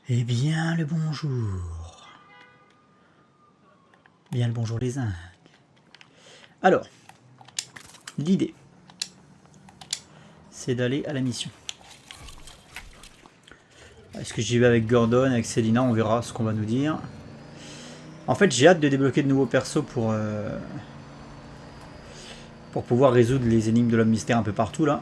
Eh bien le bonjour. Bien le bonjour les uns. Alors, l'idée, c'est d'aller à la mission. Est-ce que j'y vais avec Gordon, avec Selina? On verra ce qu'on va nous dire. En fait, j'ai hâte de débloquer de nouveaux persos pour pouvoir résoudre les énigmes de l'homme mystère un peu partout là.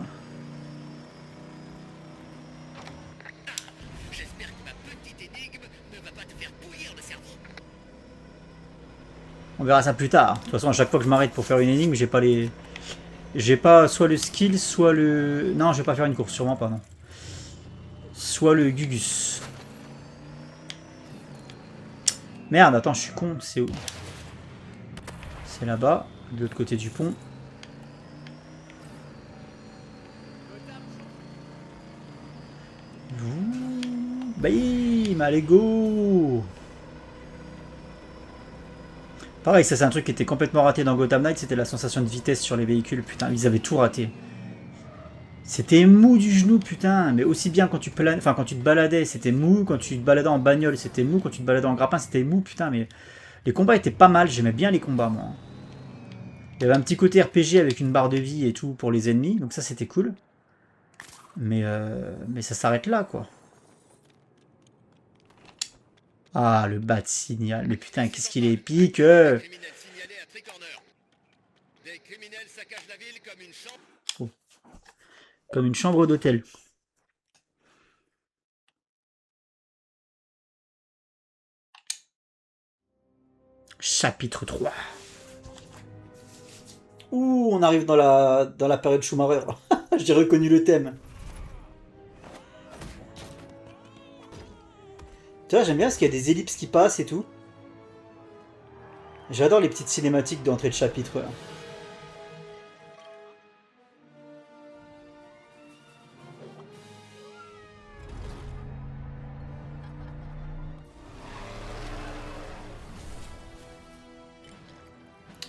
J'espère que ma petite énigme ne va pas te faire bouillir le cerveau. On verra ça plus tard. De toute façon, à chaque fois que je m'arrête pour faire une énigme, j'ai pas les... J'ai pas soit le skill, soit le... Non, je vais pas faire une course, sûrement pas, non. Soit le Gugus. Merde, attends, je suis con. C'est où? C'est là-bas, de l'autre côté du pont. Bam, allez go. Pareil, ça c'est un truc qui était complètement raté dans Gotham Knight, c'était la sensation de vitesse sur les véhicules. Putain, ils avaient tout raté. C'était mou du genou, putain. Mais aussi bien quand tu quand tu te baladais, c'était mou. Quand tu te baladais en bagnole, c'était mou. Quand tu te baladais en grappin, c'était mou, putain. Mais les combats étaient pas mal. J'aimais bien les combats, moi. Il y avait un petit côté RPG avec une barre de vie et tout pour les ennemis, donc ça c'était cool. Mais ça s'arrête là, quoi. Ah, le bas de signal. Mais putain, qu'est-ce qu'il est épique. Un criminel signalé à Tricorner. Des criminels saccagent la ville comme une chambre. Oh. Comme une chambre d'hôtel. Chapitre 3. Ouh, on arrive dans la période Schumacher. J'ai reconnu le thème. Tu vois, j'aime bien parce qu'il y a des ellipses qui passent et tout. J'adore les petites cinématiques d'entrée de chapitre. Là.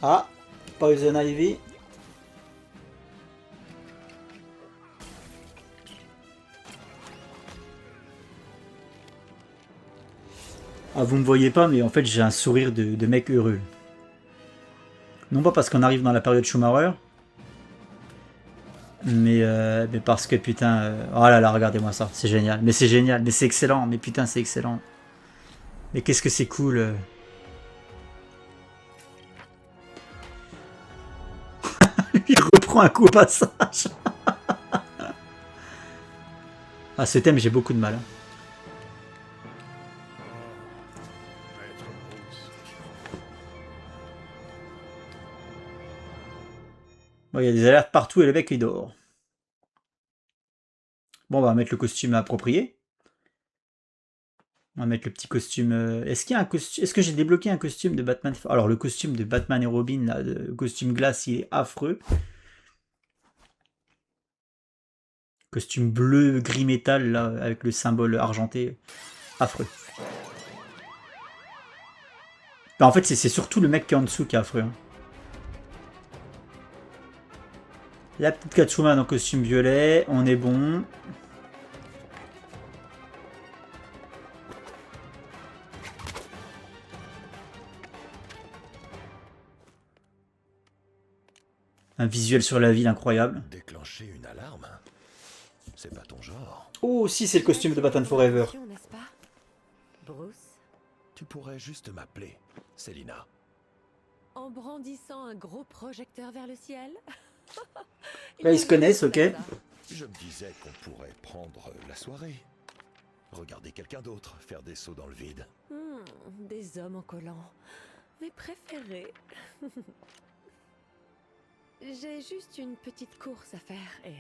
Ah, Poison Ivy. Ah, vous me voyez pas, mais en fait j'ai un sourire de mec heureux. Non pas parce qu'on arrive dans la période Schumacher, mais parce que putain... oh là là, regardez-moi ça, c'est génial. Mais c'est génial, mais c'est excellent, mais putain c'est excellent. Mais qu'est-ce que c'est cool. Il reprend un coup au passage. Ah, ce thème, j'ai beaucoup de mal. Bon, il y a des alertes partout et le mec il dort. Bon, on va mettre le costume approprié. On va mettre le petit costume. Est-ce qu'il y a un costume? Est-ce que j'ai débloqué un costume de Batman? Alors, le costume de Batman et Robin, là, le costume glace, il est affreux. Costume bleu, gris métal, là, avec le symbole argenté. Affreux. En fait, c'est surtout le mec qui est en dessous qui est affreux. Hein. La petite Catwoman en costume violet, on est bon. Un visuel sur la ville incroyable. Déclencher une alarme? C'est pas ton genre. Oh, si, c'est le costume de Batman Forever. N'est-ce pas, Bruce? Tu pourrais juste m'appeler Selina. En brandissant un gros projecteur vers le ciel? Là, ils se connaissent, ok. Je me disais qu'on pourrait prendre la soirée. Regarder quelqu'un d'autre faire des sauts dans le vide. Des hommes en collant. Mes préférés. J'ai juste une petite course à faire et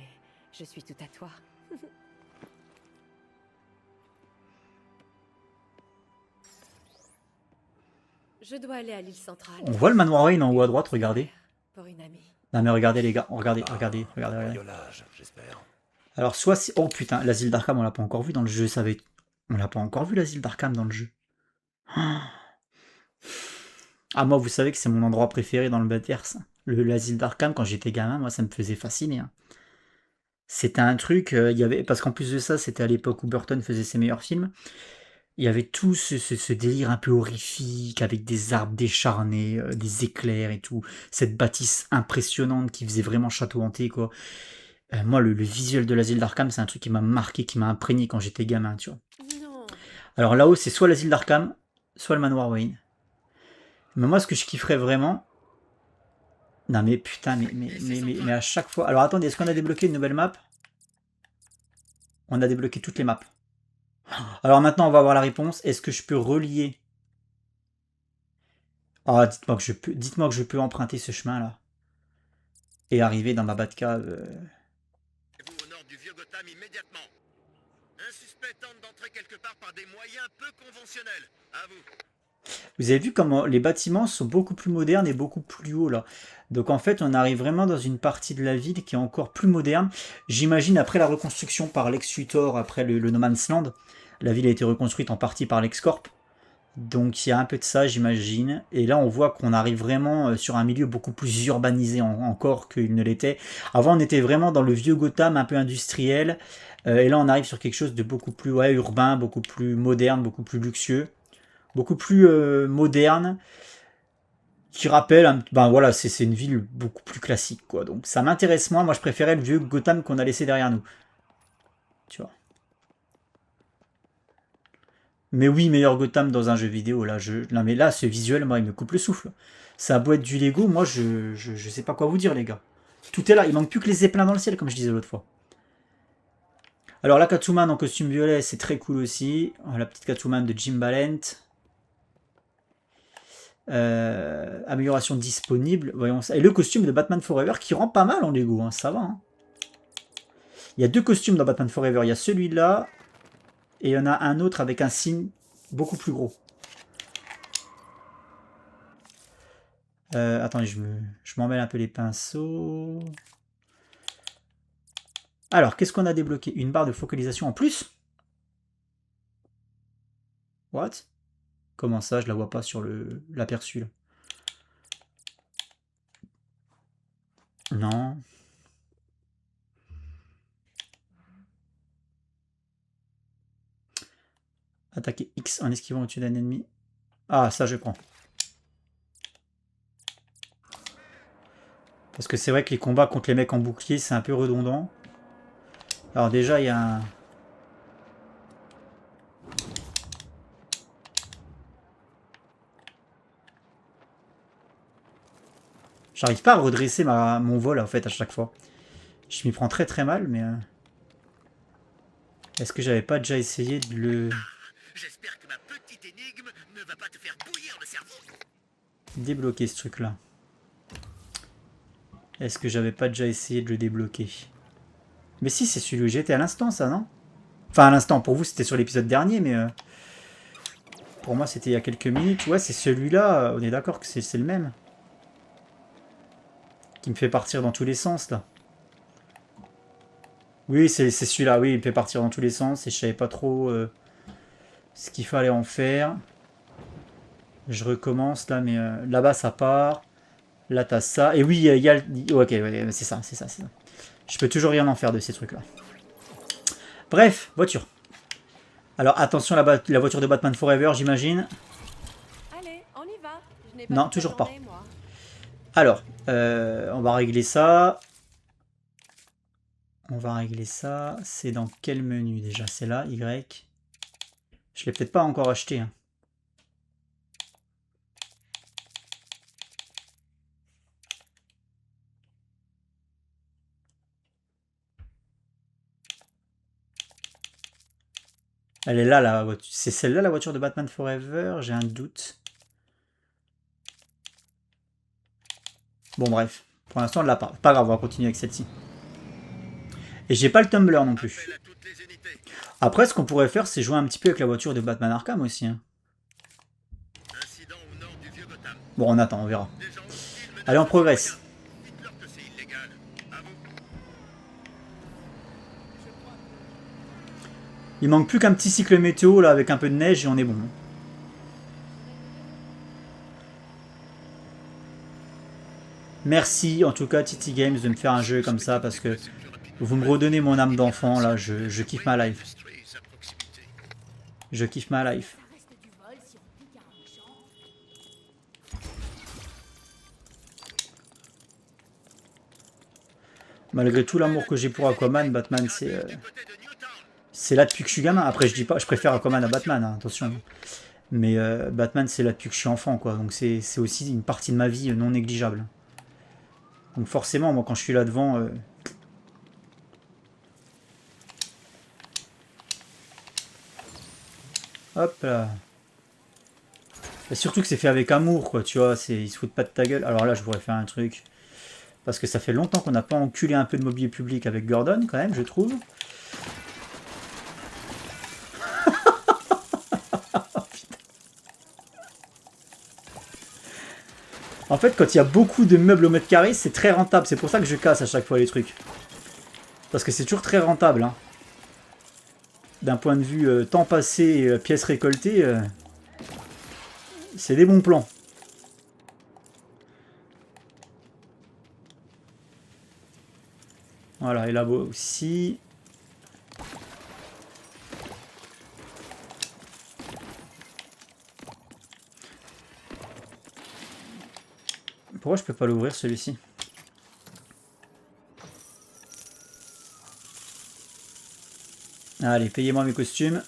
je suis tout à toi. Je dois aller à l'île centrale. On voit le manoir Wayne en haut à droite, regardez. Pour une amie. Non mais regardez les gars, regardez. Cambriolage, j'espère. Alors soit c'est... Oh putain, l'asile d'Arkham on l'a pas encore vu dans le jeu, ça va être... On l'a pas encore vu l'asile d'Arkham dans le jeu. Ah moi vous savez que c'est mon endroit préféré dans le Batverse. L'asile d'Arkham quand j'étais gamin, moi ça me faisait fasciner. Hein. C'était un truc, il y avait... Parce qu'en plus de ça, c'était à l'époque où Burton faisait ses meilleurs films. Il y avait tout ce délire un peu horrifique, avec des arbres décharnés, des éclairs et tout. Cette bâtisse impressionnante qui faisait vraiment château hanté, quoi. Moi, le visuel de l'asile d'Arkham, c'est un truc qui m'a marqué, qui m'a imprégné quand j'étais gamin, tu vois. Non. Alors là-haut, c'est soit l'asile d'Arkham, soit le manoir Wayne. Mais moi, ce que je kifferais vraiment... Non mais putain, mais à chaque fois... Alors attendez, est-ce qu'on a débloqué une nouvelle map? On a débloqué toutes les maps. Alors maintenant, on va avoir la réponse. Est-ce que je peux relier... Ah, dites-moi que je peux emprunter ce chemin-là. Et arriver dans ma Batcave. Vous au nord du vieux Gotham immédiatement. Un suspect tente d'entrer quelque part par des moyens peu conventionnels. À vous. Vous avez vu comment les bâtiments sont beaucoup plus modernes et beaucoup plus hauts là. Donc en fait, on arrive vraiment dans une partie de la ville qui est encore plus moderne. J'imagine après la reconstruction par Lex Luthor, après le No Man's Land, la ville a été reconstruite en partie par LexCorp. Donc il y a un peu de ça, j'imagine. Et là, on voit qu'on arrive vraiment sur un milieu beaucoup plus urbanisé encore qu'il ne l'était. Avant, on était vraiment dans le vieux Gotham, un peu industriel. Et là, on arrive sur quelque chose de beaucoup plus urbain, beaucoup plus moderne, beaucoup plus luxueux, beaucoup plus moderne, qui rappelle, ben voilà, c'est une ville beaucoup plus classique, quoi. Donc ça m'intéresse moins. Moi, je préférais le vieux Gotham qu'on a laissé derrière nous. Tu vois. Mais oui, meilleur Gotham dans un jeu vidéo, là, non mais là, ce visuel, moi, il me coupe le souffle. Ça a beau être du Lego, moi, je sais pas quoi vous dire, les gars. Tout est là, il manque plus que les zeppelins dans le ciel, comme je disais l'autre fois. Alors, la Catwoman en costume violet, c'est très cool aussi. La petite Catwoman de Jim Balent. Amélioration disponible, voyons ça. Et le costume de Batman Forever qui rend pas mal en Lego, hein, ça va. Hein. Il y a deux costumes dans Batman Forever, il y a celui-là, et il y en a un autre avec un signe beaucoup plus gros. Attendez, je m'en mêle un peu les pinceaux. Alors, qu'est-ce qu'on a débloqué? Une barre de focalisation en plus? What? Comment ça, je la vois pas sur l'aperçu là? Non. Attaquer X en esquivant au-dessus d'un ennemi. Ah, ça je prends. Parce que c'est vrai que les combats contre les mecs en bouclier, c'est un peu redondant. Alors déjà, il y a un... J'arrive pas à redresser mon vol, en fait, à chaque fois. Je m'y prends très très mal, mais... Est-ce que j'avais pas déjà essayé de le... J'espère que ma petite énigme ne va pas te faire bouillir le cerveau. Débloquer ce truc-là. Est-ce que j'avais pas déjà essayé de le débloquer? Mais si, c'est celui où j'étais à l'instant, ça, non? Enfin, à l'instant, pour vous, c'était sur l'épisode dernier, mais... Pour moi, c'était il y a quelques minutes. Ouais, c'est celui-là, on est d'accord que c'est le même. Qui me fait partir dans tous les sens, là. Oui, c'est celui-là, oui, il me fait partir dans tous les sens, et je savais pas trop ce qu'il fallait en faire. Je recommence, là, mais là-bas, ça part. Là, t'as ça. Et oui, il y a le... Ok, ouais, c'est ça, c'est ça, c'est ça. Je peux toujours rien en faire de ces trucs-là. Bref, voiture. Alors, attention, la voiture de Batman Forever, j'imagine. Allez, on y va. Je n'ai pas Non, toute toujours la pas. journée, moi. Alors, on va régler ça. On va régler ça. C'est dans quel menu déjà? C'est là, Y. Je l'ai peut-être pas encore acheté. Hein. Elle est là, la voiture. C'est celle-là, la voiture de Batman Forever? J'ai un doute. Bon, bref. Pour l'instant, elle l'a pas. Pas grave, on va continuer avec celle-ci. Et j'ai pas le Tumblr non plus. Appel à toutes les unités. Après, ce qu'on pourrait faire, c'est jouer un petit peu avec la voiture de Batman Arkham aussi. Hein. Incident au nord du vieux Gotham. Bon, on attend, on verra. Des gens hostiles menacent Allez, on les progresse. citoyens. Dites-leur que c'est illégal. À vous. Il manque plus qu'un petit cycle météo là avec un peu de neige et on est bon. Merci en tout cas TT Games de me faire un jeu comme ça parce que vous me redonnez mon âme d'enfant là, je kiffe ma life. Je kiffe ma life. Malgré tout l'amour que j'ai pour Aquaman, Batman c'est là depuis que je suis gamin. Après je dis pas, je préfère Aquaman à Batman, hein, attention. Mais Batman c'est là depuis que je suis enfant quoi. Donc c'est aussi une partie de ma vie non négligeable. Donc forcément moi quand je suis là devant... Hop là. Et surtout que c'est fait avec amour quoi, tu vois, ils se foutent pas de ta gueule. Alors là je pourrais faire un truc. Parce que ça fait longtemps qu'on n'a pas enculé un peu de mobilier public avec Gordon, quand même, je trouve. En fait, quand il y a beaucoup de meubles au mètre carré, c'est très rentable. C'est pour ça que je casse à chaque fois les trucs. Parce que c'est toujours très rentable. Hein. D'un point de vue temps passé et pièces récoltées, c'est des bons plans. Voilà, et là-bas aussi. Pourquoi je peux pas l'ouvrir celui-ci? Allez, payez-moi mes costumes.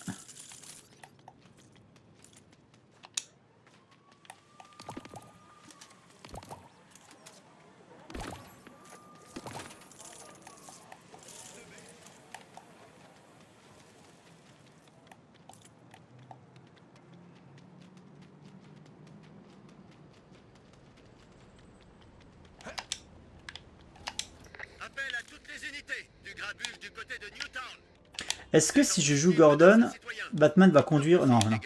Est-ce que si je joue Gordon, Batman va conduire... Non, non.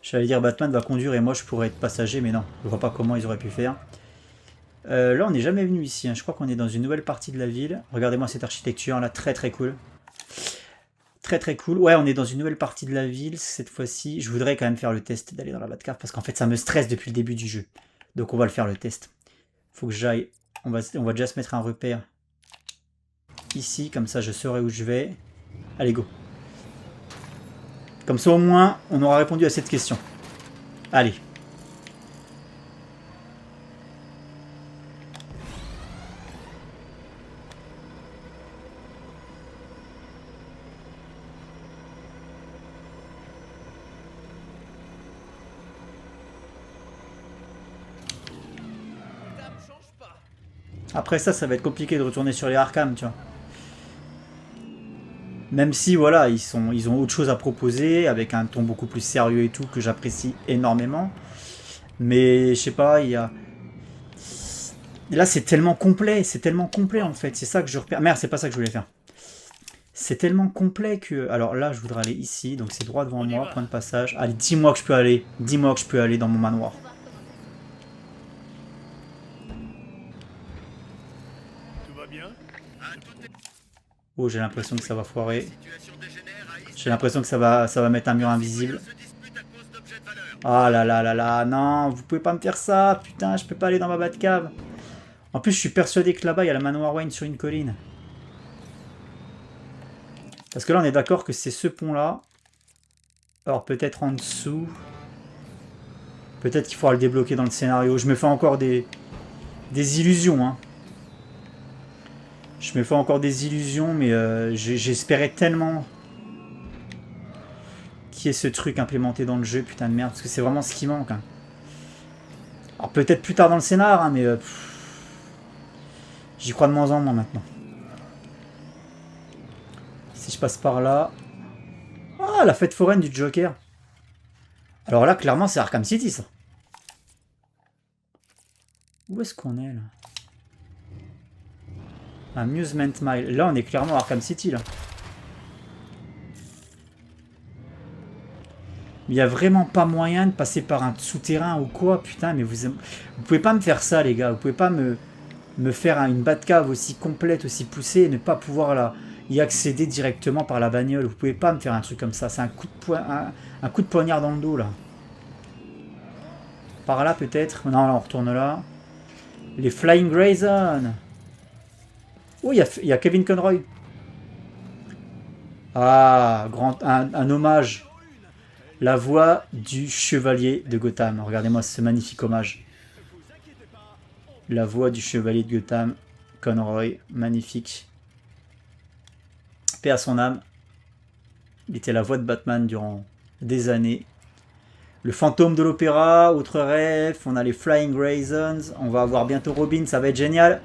J'allais dire Batman va conduire et moi je pourrais être passager, mais non. Je vois pas comment ils auraient pu faire. Là, on n'est jamais venu ici. Hein. Je crois qu'on est dans une nouvelle partie de la ville. Regardez-moi cette architecture là, très très cool. Très très cool. Ouais, on est dans une nouvelle partie de la ville cette fois-ci. Je voudrais quand même faire le test d'aller dans la Batcave parce qu'en fait ça me stresse depuis le début du jeu. Donc on va le faire le test. Faut que j'aille. On va déjà se mettre un repère ici, comme ça je saurai où je vais. Allez, go. Comme ça, au moins, on aura répondu à cette question. Allez. Après ça, ça va être compliqué de retourner sur les Arkham, tu vois. Même si, voilà, ils ont autre chose à proposer, avec un ton beaucoup plus sérieux et tout, que j'apprécie énormément. Mais, je sais pas, il y a... Là, c'est tellement complet en fait. C'est ça que je repère. Merde, c'est pas ça que je voulais faire. C'est tellement complet que... Alors là, je voudrais aller ici, donc c'est droit devant moi, point de passage. Allez, dis-moi que je peux aller. Dis-moi que je peux aller dans mon manoir. Oh, j'ai l'impression que ça va foirer. J'ai l'impression que ça va mettre un mur invisible. Ah là là là là, non, vous pouvez pas me faire ça. Putain, je peux pas aller dans ma Batcave. En plus, je suis persuadé que là-bas, il y a la manoir Wayne sur une colline. Parce que là, on est d'accord que c'est ce pont-là. Alors, peut-être en dessous. Peut-être qu'il faudra le débloquer dans le scénario. Je me fais encore des illusions, hein. Je me fais encore des illusions, mais j'espérais tellement qu'il y ait ce truc implémenté dans le jeu, putain de merde, parce que c'est vraiment ce qui manque. Hein. Alors peut-être plus tard dans le scénar, hein, mais j'y crois de moins en moins maintenant. Si je passe par là... Ah, la fête foraine du Joker. Alors là, clairement, c'est Arkham City, ça. Où est-ce qu'on est, là? Amusement Mile. Là, on est clairement à Arkham City, là. Il n'y a vraiment pas moyen de passer par un souterrain ou quoi, putain, mais vous pouvez pas me faire ça, les gars. Vous pouvez pas me faire une Batcave aussi complète, aussi poussée, et ne pas pouvoir y accéder directement par la bagnole. Vous pouvez pas me faire un truc comme ça. C'est un coup de poignard dans le dos, là. Par là, peut-être. Non, là, on retourne là. Les Flying Grayson. Oh, il y a Kevin Conroy. Ah, un hommage La voix du chevalier de Gotham. Regardez-moi ce magnifique hommage. La voix du chevalier de Gotham. Conroy, magnifique. Paix à son âme. Il était la voix de Batman durant des années. Le fantôme de l'opéra, autre rêve. On a les Flying Raisins. On va avoir bientôt Robin, ça va être génial.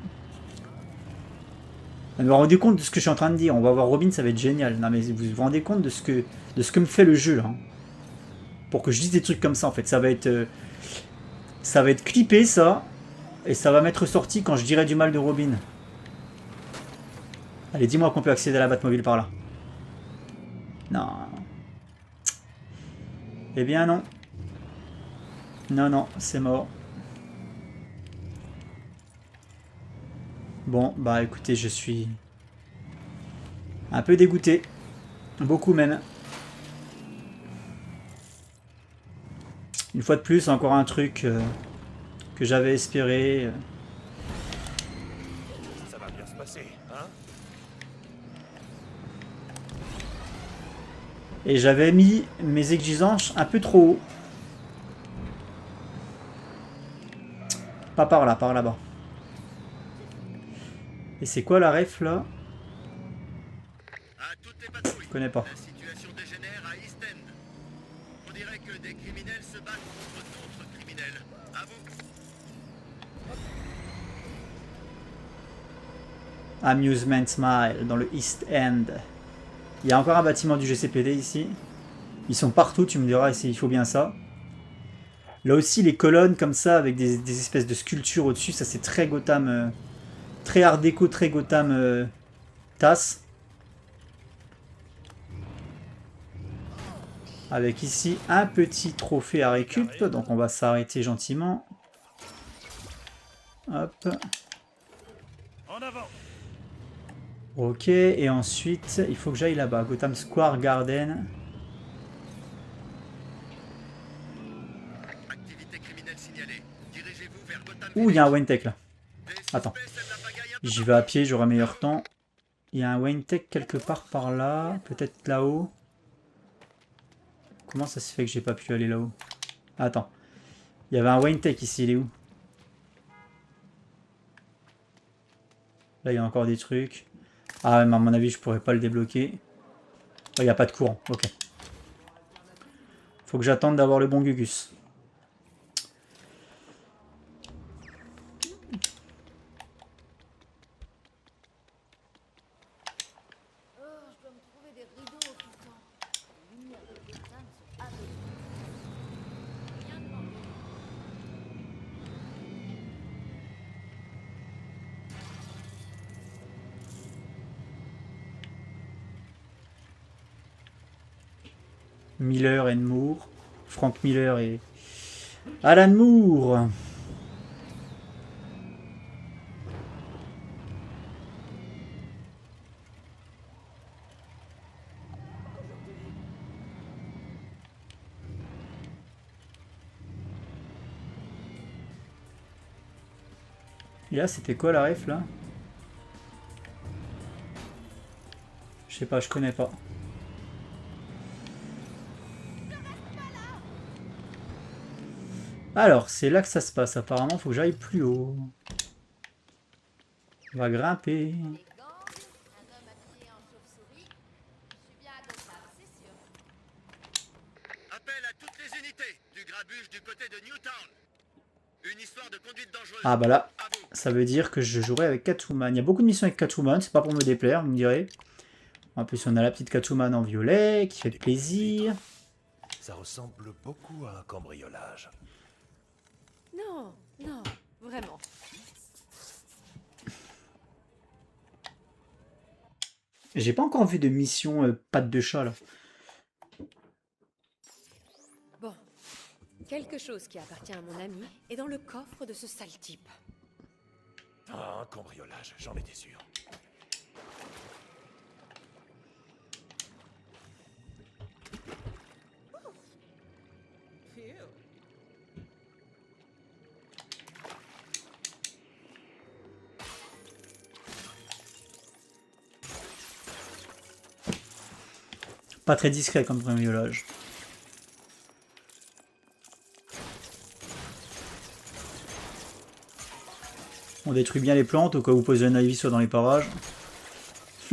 Vous vous rendez compte de ce que je suis en train de dire. On va avoir Robin, ça va être génial. Non mais vous vous rendez compte de ce que me fait le jeu là. Pour que je dise des trucs comme ça en fait. Ça va être clippé ça. Et ça va m'être sorti quand je dirai du mal de Robin. Allez, dis-moi qu'on peut accéder à la Batmobile par là. Non. Eh bien non. Non, non, c'est mort. Bon, bah écoutez, je suis un peu dégoûté. Beaucoup même. Une fois de plus, encore un truc que j'avais espéré. Ça va bien se passer, hein? Et j'avais mis mes exigences un peu trop haut. Pas par là, par là-bas. Et c'est quoi la ref là? À toutes les patrouilles. Je connais pas. La situation dégénère à East End. On dirait que des criminels se battent contre d'autres criminels. À vous. Amusement Smile dans le East End. Il y a encore un bâtiment du GCPD ici. Ils sont partout, tu me diras, il faut bien ça. Là aussi, les colonnes comme ça, avec des espèces de sculptures au-dessus, ça c'est très Gotham, très art déco, très Gotham tasse. Avec ici un petit trophée à récup, donc on va s'arrêter gentiment. Hop. En avant! Ok, et ensuite, il faut que j'aille là-bas, Gotham Square Garden. Activité criminelle signalée. Dirigez-vous vers Gotham. Ouh, il y a un Wayne Tech là. Des Attends. suspects sèment la pagaille un peu J'y vais à pied, j'aurai meilleur temps. Il y a un Wayne Tech quelque part par là, peut-être là-haut. Comment ça se fait que j'ai pas pu aller là-haut? Attends. Il y avait un Wayne Tech ici, il est où? Là, il y a encore des trucs. Ah, mais à mon avis, je pourrais pas le débloquer. Oh, il n'y a pas de courant, ok. Faut que j'attende d'avoir le bon Gugus. Je dois me trouver des rideaux, putain. Les lumières de Gotham sont aveugles. Bien demandé. Miller et Moore. Frank Miller et Alan Moore. Et là, c'était quoi la ref là? Je sais pas, je connais pas. Alors, c'est là que ça se passe. Apparemment, faut que j'aille plus haut. On va grimper. Les gangs, un homme habillé en chauve-souris. Je suis bien à Gotham, c'est sûr. Appel à toutes les unités du grabuge du côté de Newtown. Une histoire de conduite dangereuse. Ah bah là, À vous. ça veut dire que je jouerai avec Catwoman. Il y a beaucoup de missions avec Catwoman, c'est pas pour me déplaire, vous me direz. En plus, on a la petite Catwoman en violet qui fait plaisir. Ça ressemble beaucoup à un cambriolage. Non, non, vraiment. J'ai pas encore vu de mission patte de chat là. Bon, quelque chose qui appartient à mon ami est dans le coffre de ce sale type. Ah, un cambriolage, j'en étais sûr. Pas très discret comme cambriolage. On détruit bien les plantes au cas où Poison Ivy soit dans les parages.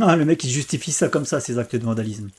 Ah, le mec il justifie ça comme ça, ses actes de vandalisme.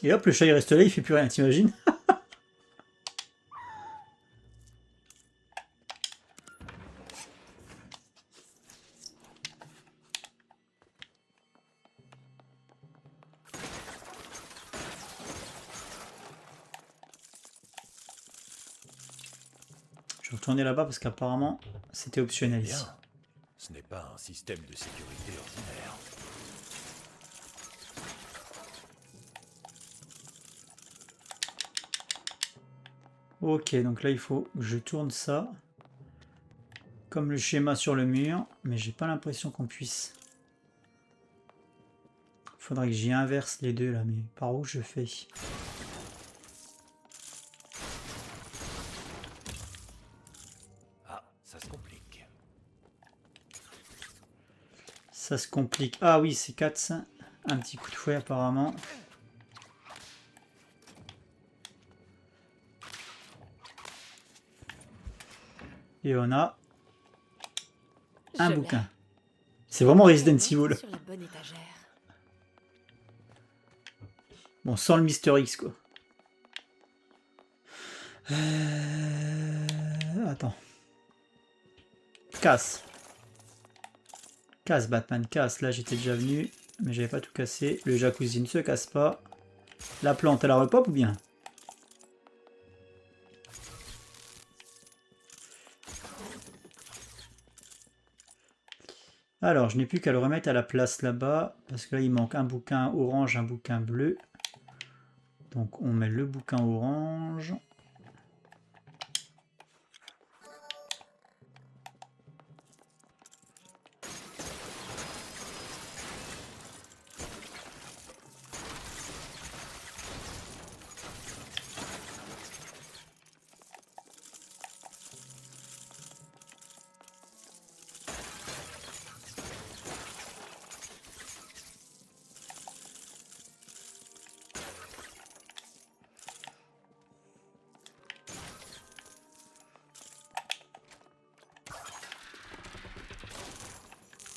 Et hop, le chat il reste là, il fait plus rien, t'imagines? Je vais retourner là-bas parce qu'apparemment c'était optionnel ici. Bien. Ce n'est pas un système de sécurité ordinaire. Ok, donc là il faut que je tourne ça. Comme le schéma sur le mur, mais j'ai pas l'impression qu'on puisse. Faudrait que j'y inverse les deux là, mais par où je fais? Ah, ça se complique. Ça se complique. Ah oui, c'est 4. Un petit coup de fouet apparemment. Et on a un Je bouquin. l'ai. C'est vraiment Resident Evil. Sur la bonne étagère. Bon, sans le Mister X quoi. Attends. Casse. Casse Batman, casse. Là j'étais déjà venu, mais j'avais pas tout cassé. Le jacuzzi ne se casse pas. La plante, elle la repop ou bien? Alors, je n'ai plus qu'à le remettre à la place là-bas, parce que là, il manque un bouquin orange, un bouquin bleu. Donc, on met le bouquin orange.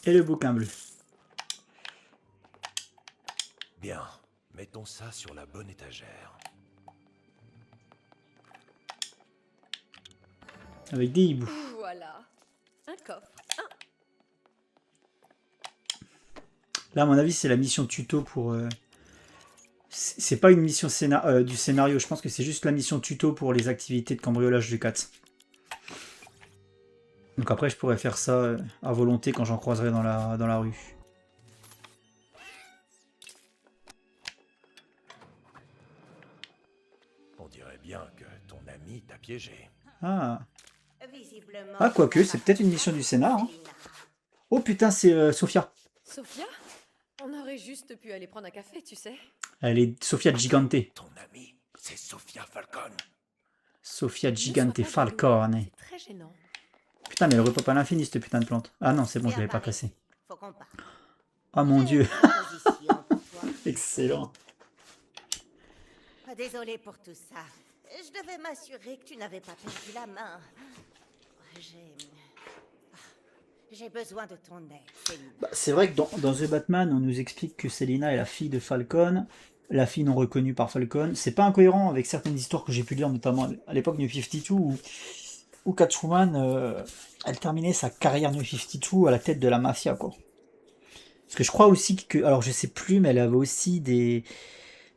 Et le bouquin bleu. Bien, mettons ça sur la bonne étagère. Avec des hiboux. Voilà. Un coffre. Là, à mon avis, c'est la mission tuto pour... C'est pas une mission du scénario. Je pense que c'est juste la mission tuto pour les activités de cambriolage du 4. Donc après, je pourrais faire ça à volonté quand j'en croiserai dans la rue. On dirait bien que ton ami t'a piégé. Ah, quoique, c'est peut-être une mission du scénar. Hein. Oh putain, c'est Sofia. Sophia? On aurait juste pu aller prendre un café, tu sais. Elle est Sofia Gigante. Ton ami, c'est Sophia Falcon. Sofia Ne Gigante sois pas Falcone. jaloux, c'est très gênant. Putain, mais elle repop à l'infini cette putain de plante. Ah non, c'est bon, je l'avais pas cassé. Faut qu'on parte. Oh mon dieu. Position pour Excellent. Désolée pour tout ça. Je devais m'assurer que tu n'avais pas perdu la main. J'ai besoin de ton aide, Selina. Bah, c'est vrai que dans The Batman, on nous explique que Selina est la fille de Falcon, la fille non reconnue par Falcon. C'est pas incohérent avec certaines histoires que j'ai pu lire, notamment à l'époque New 52, où Catwoman, elle terminait sa carrière New 52 à la tête de la mafia, quoi. Parce que je crois aussi que, alors je sais plus, mais elle avait aussi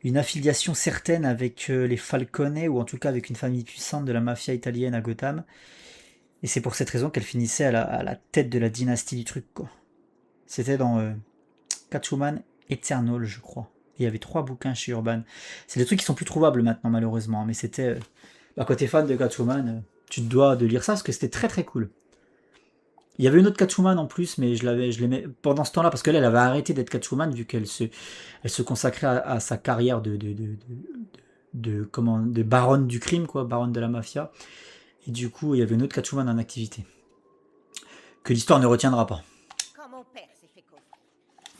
une affiliation certaine avec les Falcone, ou en tout cas avec une famille puissante de la mafia italienne à Gotham. Et c'est pour cette raison qu'elle finissait à la tête de la dynastie du truc, quoi. C'était dans Catwoman Eternal, je crois. Et il y avait 3 bouquins chez Urban. C'est des trucs qui sont plus trouvables maintenant, malheureusement. Mais c'était... bah, quand t'es fan de Catwoman, tu te dois de lire ça, parce que c'était très très cool. Il y avait une autre Catwoman en plus, mais je l'aimais pendant ce temps-là, parce qu'elle avait arrêté d'être Catwoman, vu qu'elle se consacrait à sa carrière de baronne du crime, quoi, baronne de la mafia. Et du coup, il y avait une autre Catwoman en activité. Que l'histoire ne retiendra pas. Quand mon père s'est fait coffrer,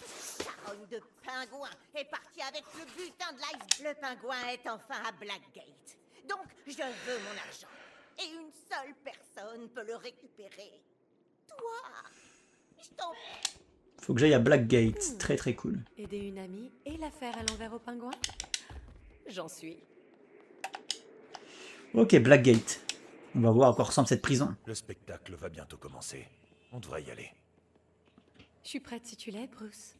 cette charogne de pingouin est parti avec le butin de l'ice. Le pingouin est enfin à Blackgate. Donc, je veux mon argent. Et une seule personne peut le récupérer. Toi, je t'en... Faut que j'aille à Blackgate. Très très cool. Aider une amie et la faire à l'envers au pingouin? J'en suis. Ok, Blackgate. On va voir à quoi ressemble cette prison. Le spectacle va bientôt commencer. On devrait y aller. Je suis prête si tu l'es, Bruce.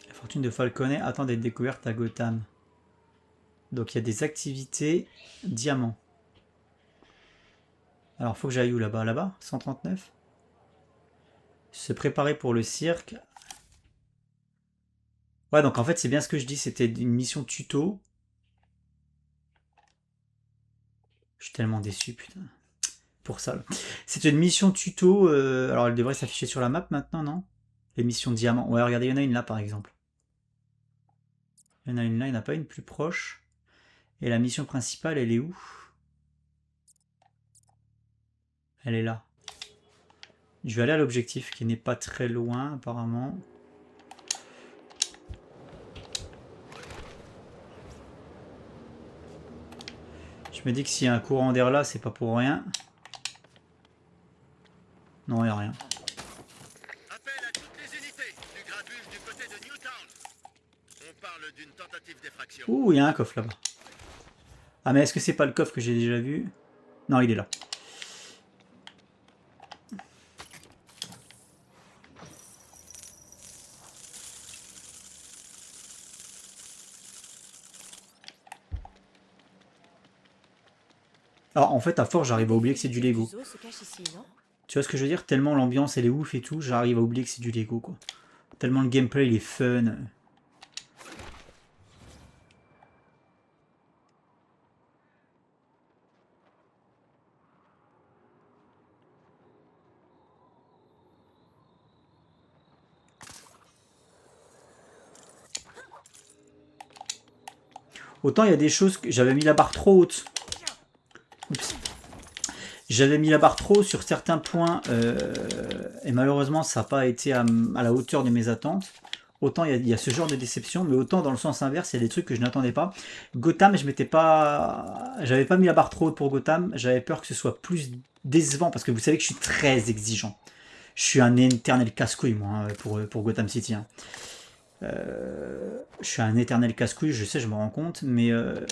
La fortune de Falcone attend d'être découverte à Gotham. Donc il y a des activités diamants. Alors faut que j'aille où là-bas? Là-bas 139. Se préparer pour le cirque. Ouais, donc en fait c'est bien ce que je dis, c'était une mission tuto. Je suis tellement déçu, putain. Pour ça. C'est une mission tuto. Alors elle devrait s'afficher sur la map maintenant, non? Les missions diamants. Ouais, regardez, il y en a une là par exemple. Il y en a une là, il n'y en a pas une plus proche. Et la mission principale, elle est où? Elle est là. Je vais aller à l'objectif qui n'est pas très loin apparemment. Je me dis que s'il y a un courant d'air là, c'est pas pour rien. Non, il n'y a rien. Appel à toutes les unités du grabuge du côté de Newtown. On parle d'une tentative d'effraction. Ouh, il y a un coffre là-bas. Ah, mais est-ce que c'est pas le coffre que j'ai déjà vu? Non, il est là. Alors, en fait, à force, j'arrive à oublier que c'est du Lego. Zo se cache ici, non? Tu vois ce que je veux dire? Tellement l'ambiance, elle est ouf et tout, j'arrive à oublier que c'est du Lego, quoi. Tellement le gameplay, il est fun. Autant il y a des choses que j'avais mis la barre trop haute. Oups. J'avais mis la barre trop sur certains points et malheureusement ça n'a pas été à la hauteur de mes attentes. Autant il y a ce genre de déception, mais autant dans le sens inverse, il y a des trucs que je n'attendais pas. Gotham, j'avais pas mis la barre trop haute pour Gotham. J'avais peur que ce soit plus décevant parce que vous savez que je suis très exigeant. Je suis un éternel casse-couille moi hein, pour Gotham City. Hein. Je suis un éternel casse-couille, je sais, je me rends compte, mais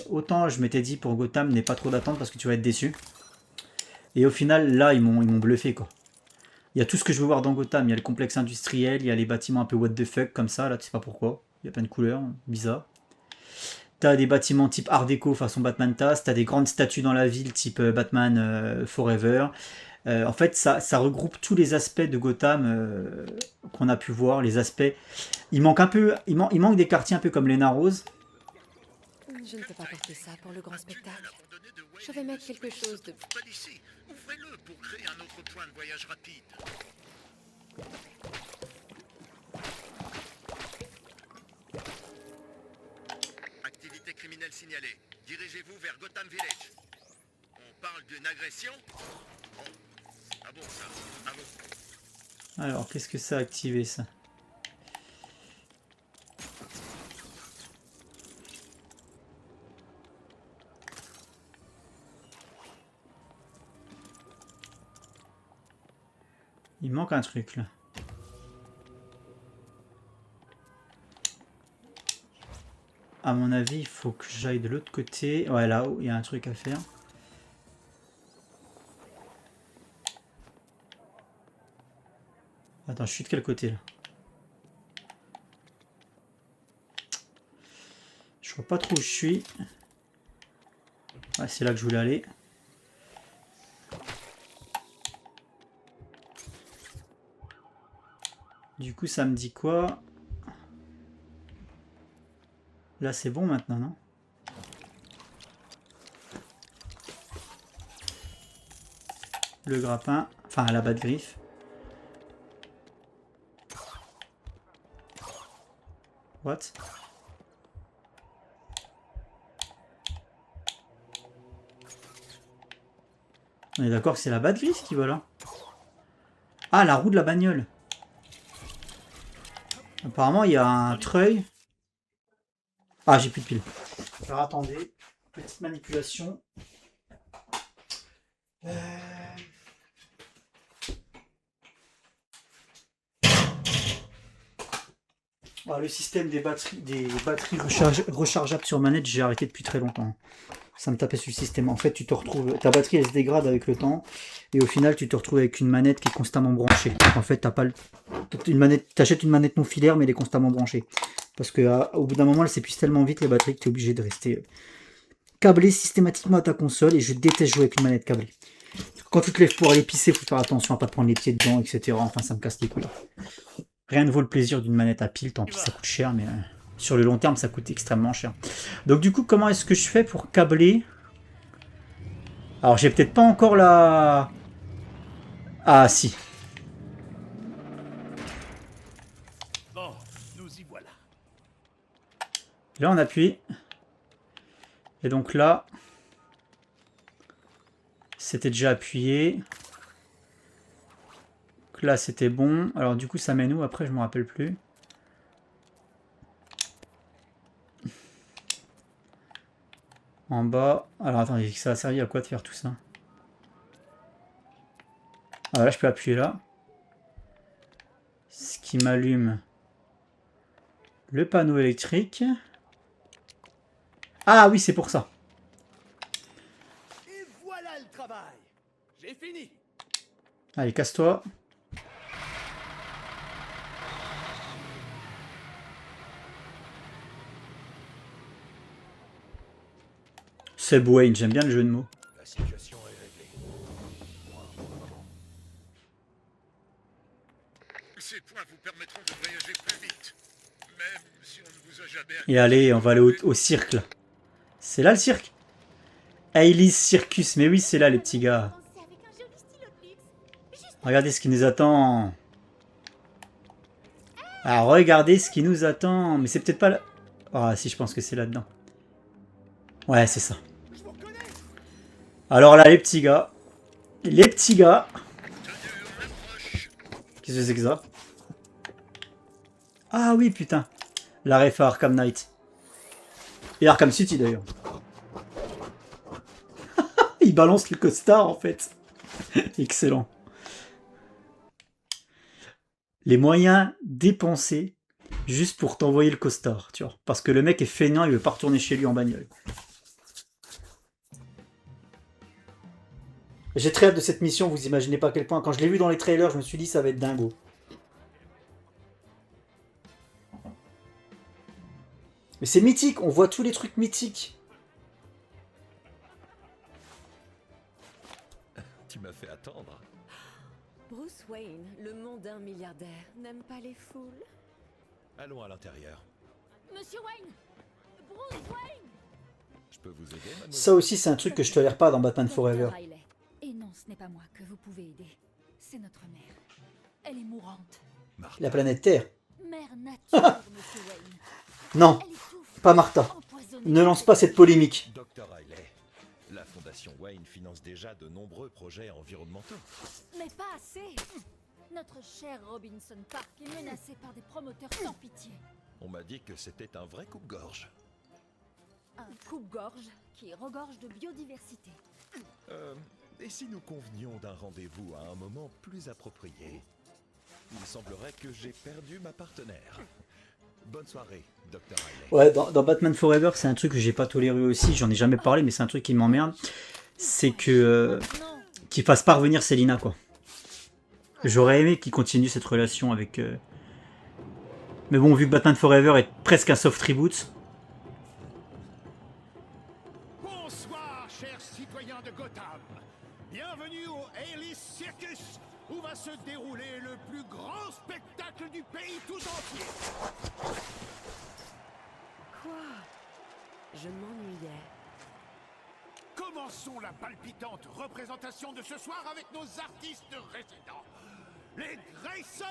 autant je m'étais dit pour Gotham, n'aie pas trop d'attente parce que tu vas être déçu. Et au final, là, ils m'ont bluffé, quoi. Il y a tout ce que je veux voir dans Gotham, il y a le complexe industriel, il y a les bâtiments un peu what the fuck, comme ça, là, tu sais pas pourquoi. Il y a plein de couleurs, bizarre. T'as des bâtiments type Art déco façon Batman TAS, t'as des grandes statues dans la ville type Batman Forever. En fait, ça regroupe tous les aspects de Gotham qu'on a pu voir, les aspects. Il manque un peu, il manque des quartiers un peu comme les Narrows. Je ne peux pas porter ça pour le grand spectacle. Je vais mettre quelque chose de... Pas d'ici. Ouvrez-le pour créer un autre point de voyage rapide. Activité criminelle signalée. Dirigez-vous vers Gotham Village. On parle d'une agression? Bon. Ah bon ça. Ah bon. Alors, qu'est-ce que ça a activé, ça? Il manque un truc là. À mon avis, il faut que j'aille de l'autre côté. Ouais, là-haut, il y a un truc à faire. Attends, je suis de quel côté là? Je vois pas trop où je suis. Ouais, c'est là que je voulais aller. Du coup, ça me dit quoi? Là, c'est bon maintenant, non? Le grappin, enfin la batte griffe. What? On est d'accord que c'est la batte griffe qui va là? Ah, la roue de la bagnole. Apparemment, il y a un treuil. Ah, j'ai plus de piles. Alors attendez, petite manipulation. Ah, le système des batteries rechargeables sur manette, j'ai arrêté depuis très longtemps. Ça me tapait sur le système. En fait, tu te retrouves, ta batterie elle se dégrade avec le temps, et au final, tu te retrouves avec une manette qui est constamment branchée. En fait, t'achètes une manette non filaire, mais elle est constamment branchée. Parce que au bout d'un moment, elle s'épuise tellement vite les batteries que tu es obligé de rester câblé systématiquement à ta console, et je déteste jouer avec une manette câblée. Quand tu te lèves pour aller pisser, il faut faire attention à pas te prendre les pieds dedans, etc. Enfin, ça me casse les couilles. Rien ne vaut le plaisir d'une manette à pile, tant pis ça coûte cher, mais sur le long terme ça coûte extrêmement cher. Donc du coup, comment est-ce que je fais pour câbler? Alors j'ai peut-être pas encore la... Ah si. Bon, nous y voilà. Là on appuie. Et donc là, c'était déjà appuyé. Donc là c'était bon. Alors du coup ça mène où après, je me rappelle plus. En bas. Alors attendez, ça a servi à quoi de faire tout ça? Ah là je peux appuyer là. Ce qui m'allume le panneau électrique. Ah oui, c'est pour ça. Et voilà le travail. J'ai fini. Allez, casse-toi. C'est Wayne, j'aime bien le jeu de mots. La situation est réglée. Ces points vous permettront de voyager plus vite. Même si on ne vous a jamais... Et allez, on va aller au cirque. Là. C'est là le cirque? Hailey's Circus, mais oui, c'est là les petits gars. Regardez ce qui nous attend. Ah, regardez ce qui nous attend. Mais c'est peut-être pas là. Ah, si, je pense que c'est là-dedans. Ouais, c'est ça. Alors là, les petits gars. Les petits gars. Qu'est-ce que c'est que ça? Ah oui, putain. La ref à Arkham Knight. Et Arkham City, d'ailleurs. Il balance le costard, en fait. Excellent. Les moyens dépensés juste pour t'envoyer le costard, tu vois. Parce que le mec est feignant, il veut pas retourner chez lui en bagnole. J'ai très hâte de cette mission, vous imaginez pas à quel point. Quand je l'ai vu dans les trailers, je me suis dit ça va être dingo. Mais c'est mythique, on voit tous les trucs mythiques. Tu m'as fait attendre. Bruce Wayne, le mondain milliardaire, n'aime pas les foules. Allons à l'intérieur. Monsieur Wayne! Bruce Wayne! Je peux vous aider, mademoiselle? Ça aussi, c'est un truc que je tolère pas dans Batman Forever. Riley. Et non, ce n'est pas moi que vous pouvez aider. C'est notre mère. Elle est mourante. Martha. La planète Terre. Mère nature, monsieur Wayne. Non, Elle étouffe, pas Martha. empoisonnée Ne par lance cette pas cette polémique. Dr. Riley, la Fondation Wayne finance déjà de nombreux projets environnementaux. Mais pas assez. Notre cher Robinson Park est menacé par des promoteurs sans pitié. On m'a dit que c'était un vrai coupe-gorge. Un coupe-gorge qui regorge de biodiversité. Et si nous convenions d'un rendez-vous à un moment plus approprié? Il semblerait que j'ai perdu ma partenaire. Bonne soirée, Dr. Riley. Ouais, dans Batman Forever, c'est un truc que j'ai pas toléré aussi, j'en ai jamais parlé, mais c'est un truc qui m'emmerde. C'est que qu'il fasse pas revenir Selina, quoi. J'aurais aimé qu'il continue cette relation avec... Mais bon, vu que Batman Forever est presque un soft reboot... Bonsoir, chers citoyens de Gotham. Bienvenue au Alice Circus, où va se dérouler le plus grand spectacle du pays tout entier. Quoi? Je m'ennuyais. Commençons la palpitante représentation de ce soir avec nos artistes résidents. Les Grayson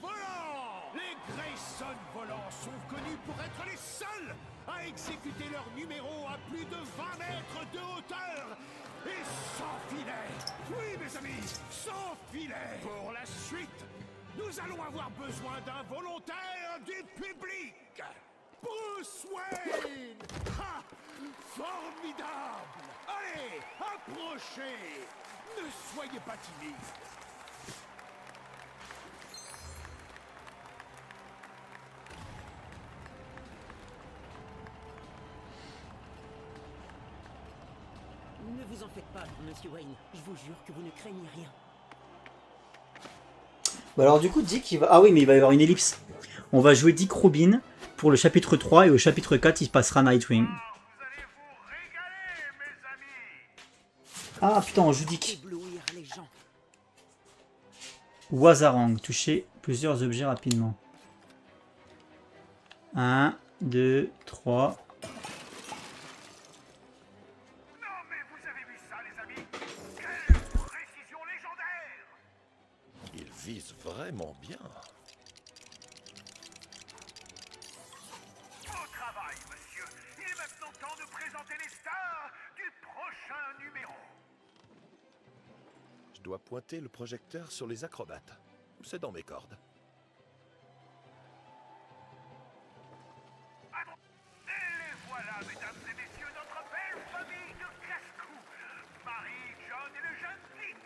Volants! Les Grayson Volants sont connus pour être les seuls à exécuter leur numéro à plus de 20 mètres de hauteur et sans filet. Oui, mes amis, sans filet. Pour la suite, nous allons avoir besoin d'un volontaire du public. Bruce Wayne! Ha! Formidable! Allez, approchez! Ne soyez pas timide. Ne vous en faites pas, monsieur Wayne. Je vous jure que vous ne craignez rien. Bah alors du coup, Dick, il va... Ah oui, mais il va y avoir une ellipse. On va jouer Dick Robin pour le chapitre 3, et au chapitre 4, il passera Nightwing. Ah putain, on joue Dick. Éblouir les gens. Wazarang, toucher plusieurs objets rapidement. 1, 2, 3... Il vise vraiment bien. Au travail, monsieur. Il est maintenant temps de présenter les stars du prochain numéro. Je dois pointer le projecteur sur les acrobates. C'est dans mes cordes. Et les voilà, mesdames et messieurs, notre belle famille de casse-cou. Marie, John et le jeune Dick,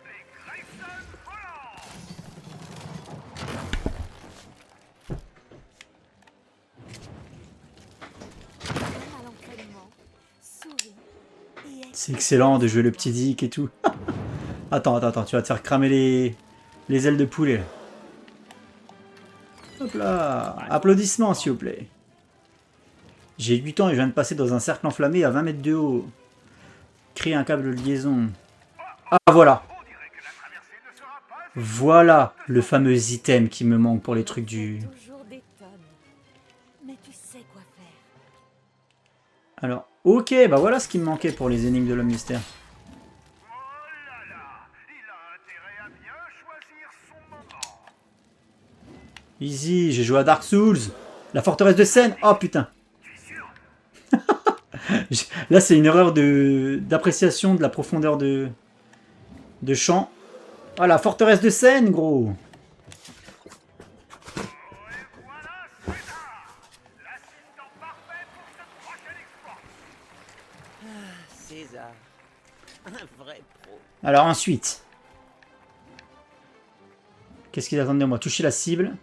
les Grayson Volants. À l'entraînement, souris et C'est excellent de jouer le petit Dick et tout. Attends, tu vas te faire cramer les ailes de poulet. Hop là. Applaudissements, s'il vous plaît. J'ai 8 ans et je viens de passer dans un cercle enflammé à 20 mètres de haut. Créer un câble de liaison. Ah, voilà. Voilà le fameux item qui me manque pour les trucs du... toujours des tonnes. Mais tu sais quoi faire. Alors, ok, bah voilà ce qui me manquait pour les énigmes de l'homme mystère. Oh là là, il a intérêt à bien choisir son moment. Easy, j'ai joué à Dark Souls. La forteresse de Seine. Oh putain. Là, c'est une erreur d'appréciation de la profondeur de champ. Ah, la forteresse de Seine, gros. Et voilà César, l'assistant parfait pour ce prochain exploit. César. Un vrai pro. Alors ensuite. Qu'est-ce qu'ils attendent de moi? Toucher la cible.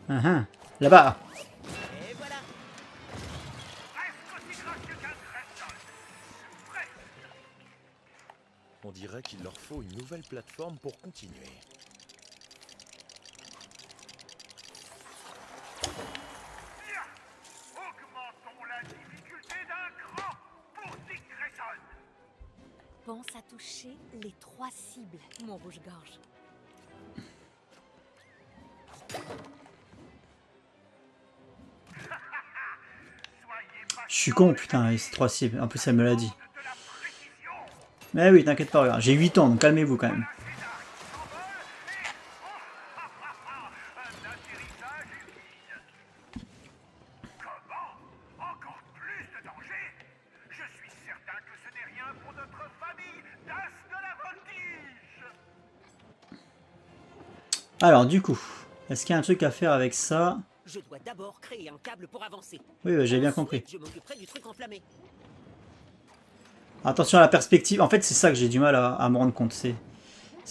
Là-bas. Et voilà. Presque aussi gracieux qu'un Grayson. Presque. On dirait qu'il leur faut une nouvelle plateforme pour continuer. Bien. Augmentons la difficulté d'un cran pour Dick Grayson. Pense à toucher les 3 cibles, mon rouge-gorge. Je suis con, putain, c'est 3 cibles. En plus, elle me l'a dit. De la précision. Mais oui, t'inquiète pas, regarde. J'ai 8 ans, donc calmez-vous quand même. Un atterrissage vide. Comment? Encore plus de danger? Je suis certain que ce n'est rien pour notre famille d'As de la voltige. Alors, du coup, est-ce qu'il y a un truc à faire avec ça? Je dois d'abord créer un câble pour avancer. Oui, bah, j'ai bien Ensuite, compris. je m'occuperai du truc enflammé. Attention à la perspective. En fait, c'est ça que j'ai du mal à me rendre compte. C'est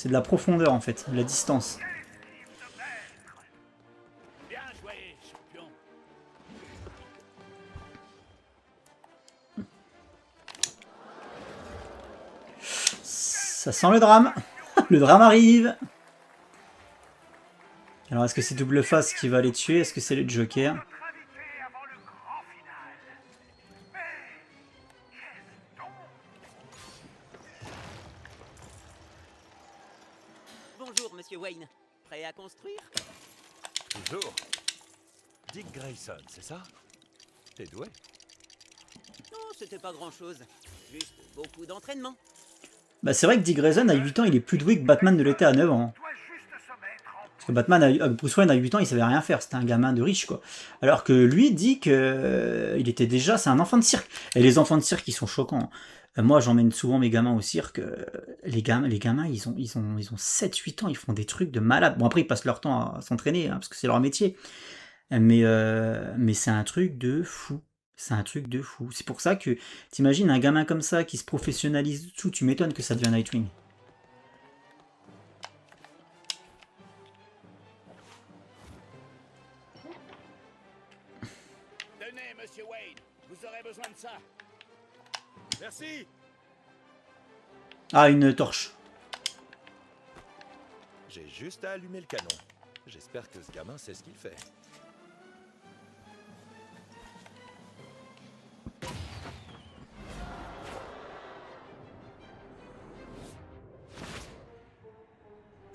de la profondeur, en fait. La distance. Bien joué, champion. Ça sent le drame. Le drame arrive. Alors, est-ce que c'est Double Face qui va les tuer? Est-ce que c'est le Joker? Bonjour, monsieur Wayne. Prêt à construire? Toujours. Dick Grayson, c'est ça? T'es doué? Non, c'était pas grand-chose. Juste beaucoup d'entraînement. Bah, c'est vrai que Dick Grayson, à 8 ans, il est plus doué que Batman ne l'était à 9 ans. Parce que Batman, Bruce Wayne, à 8 ans, il savait rien faire. C'était un gamin de riche, quoi. Alors que lui, Dick, il était déjà... C'est un enfant de cirque. Et les enfants de cirque, ils sont choquants. Moi, j'emmène souvent mes gamins au cirque. Les gamins, ils ont 7-8 ans. Ils font des trucs de malade. Bon, après, ils passent leur temps à s'entraîner, hein, parce que c'est leur métier. Mais c'est un truc de fou. C'est un truc de fou. C'est pour ça que, t'imagines, un gamin comme ça, qui se professionnalise tout, tu m'étonnes que ça devient Nightwing. Tenez, monsieur Wayne, vous aurez besoin de ça. Merci. Ah, une torche. J'ai juste à allumer le canon. J'espère que ce gamin sait ce qu'il fait.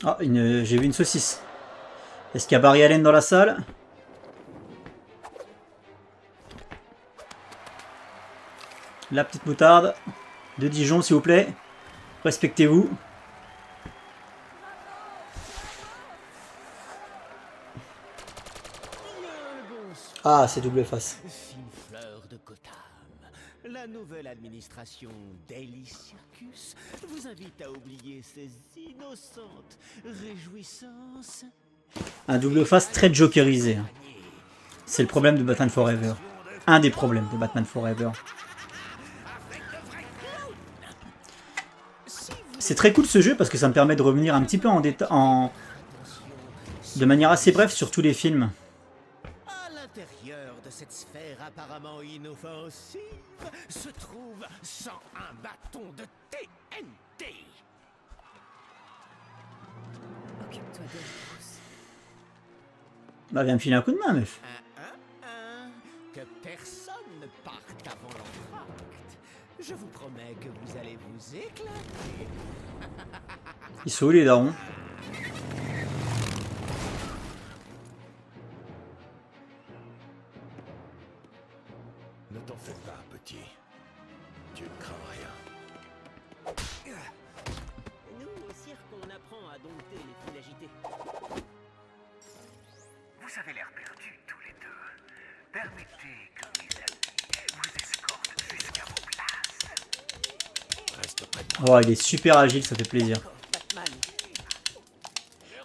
Ah, j'ai vu une saucisse. Est-ce qu'il y a Barry Allen dans la salle? La petite moutarde de Dijon, s'il vous plaît. Respectez-vous. Ah, c'est Double Face. Fine fleur de Gotham, la nouvelle administration Daily Circus vous invite à oublier ces innocentes réjouissances. Un Double Face très jokerisé. Hein. C'est le problème de Batman Forever. Un des problèmes de Batman Forever. C'est très cool ce jeu parce que ça me permet de revenir un petit peu de manière assez brève sur tous les films. À l'intérieur de cette sphère apparemment inoffensive se trouve 101 bâtons de TNT. Occupe-toi d'elle, Bruce. Bah viens me filer un coup de main, meuf. Que personne ne parte avant l'entracte. Je vous promets que vous allez vous éclater. Ils sont où les darons? Ne t'en fais pas, petit. Tu ne crains rien. Nous, au cirque, on apprend à dompter les foules agitées. Vous avez l'air perdus tous les deux. Permettez que mes amis vous escortent jusqu'à vos places. Reste près de moi. Oh, il est super agile, ça fait plaisir.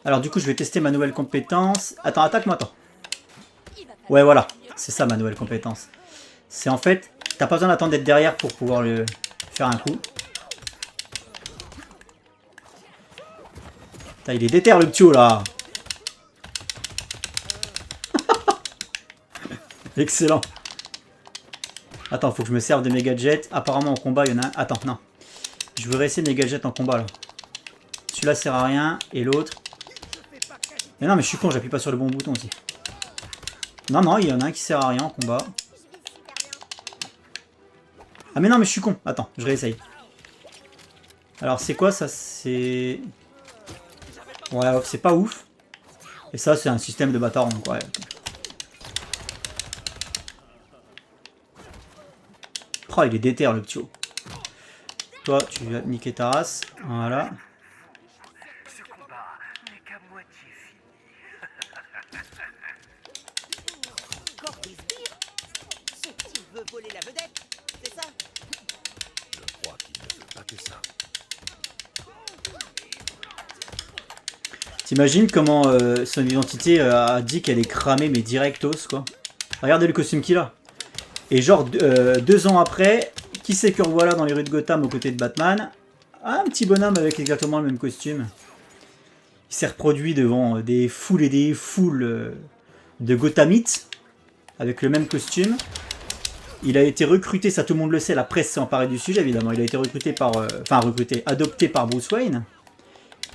Alors du coup, je vais tester ma nouvelle compétence. Attends, attaque-moi, attends. Ouais, voilà. C'est ça ma nouvelle compétence. C'est en fait, t'as pas besoin d'attendre d'être derrière pour pouvoir le faire un coup. Putain, il est déter le ptio là. Excellent. Attends, faut que je me serve de mes gadgets. Apparemment en combat, il y en a un. Attends, non. Je veux essayer mes gadgets en combat là. Celui-là sert à rien. Et l'autre. Mais non, mais je suis con, j'appuie pas sur le bon bouton aussi. Non, non, il y en a un qui sert à rien en combat. Ah mais non, mais je suis con. Attends, je réessaye. Alors c'est quoi ça? C'est... Ouais, c'est pas ouf. Et ça, c'est un système de bâtard. Donc ouais. Oh, il est déter le ptio. Toi, tu vas niquer ta race. Voilà. Ce combat n'est qu'à moitié fini. Encore des sbires? Ce type veut voler la vedette, c'est ça? Je crois qu'il ne veut pas que ça. T'imagines comment son identité a dit qu'elle est cramée, mais directos, quoi. Regardez le costume qu'il a. Et genre, 2 ans après, Qui c'est que revoilà dans les rues de Gotham aux côtés de Batman? Un petit bonhomme avec exactement le même costume. Il s'est reproduit devant des foules et des foules de Gothamites avec le même costume. Il a été recruté, ça tout le monde le sait, la presse s'est emparée du sujet évidemment. Il a été recruté par, adopté par Bruce Wayne.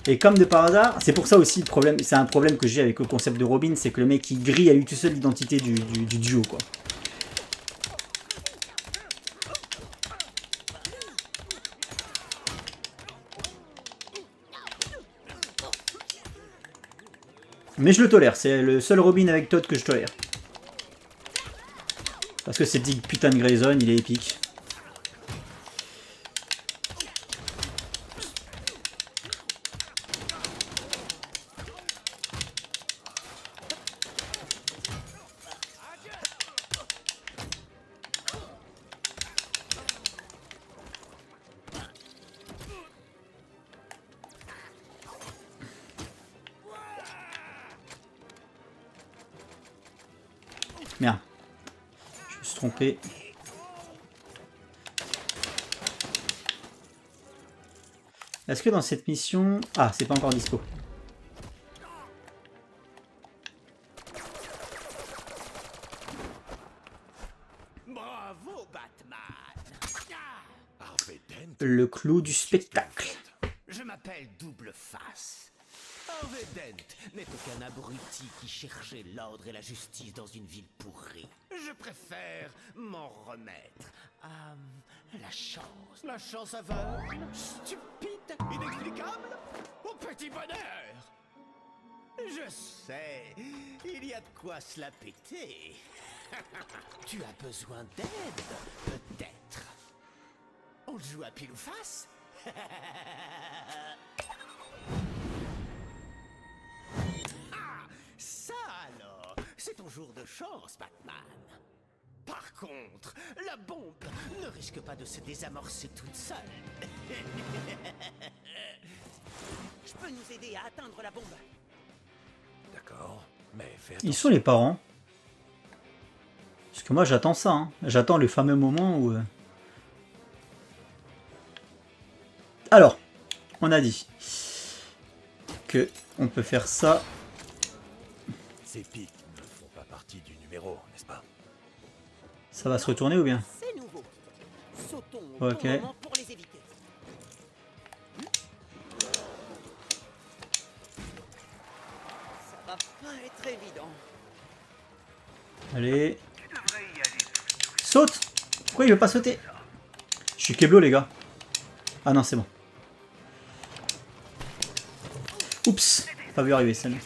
Et comme de par hasard, c'est pour ça aussi le problème, c'est un problème que j'ai avec le concept de Robin, c'est que le mec il grille à lui tout seul l'identité du duo quoi. Mais je le tolère, c'est le seul Robin avec Todd que je tolère. Parce que c'est Dick putain de Grayson, il est épique. Merde. Je me suis trompé. Est-ce que dans cette mission... Ah, c'est pas encore dispo. Bravo, Batman. Harvey Dent. Le clou du spectacle. Je m'appelle Double Face. Harvey Dent n'est aucun abruti qui cherchait l'ordre et la justice dans une ville pourrie. Je préfère m'en remettre à la chance. La chance aveugle, stupide, inexplicable, au petit bonheur. Je sais, il y a de quoi se la péter. Tu as besoin d'aide, peut-être. On joue à pile ou face? Ça alors, c'est ton jour de chance, Batman. Par contre, la bombe ne risque pas de se désamorcer toute seule. Je peux nous aider à atteindre la bombe. D'accord, mais fais Ils sont les parents. Parce que moi j'attends ça. Hein. J'attends le fameux moment où... Alors, on a dit que on peut faire ça. Ces pics ne font pas partie du numéro, n'est-ce pas? Ça va se retourner ou bien? C'est nouveau. Sautons au Ok. bon moment pour les éviter. Ça va pas être évident. Allez. Saute! Pourquoi il veut pas sauter? Je suis Keblo les gars. Ah non c'est bon. Oups, pas vu arriver celle-là.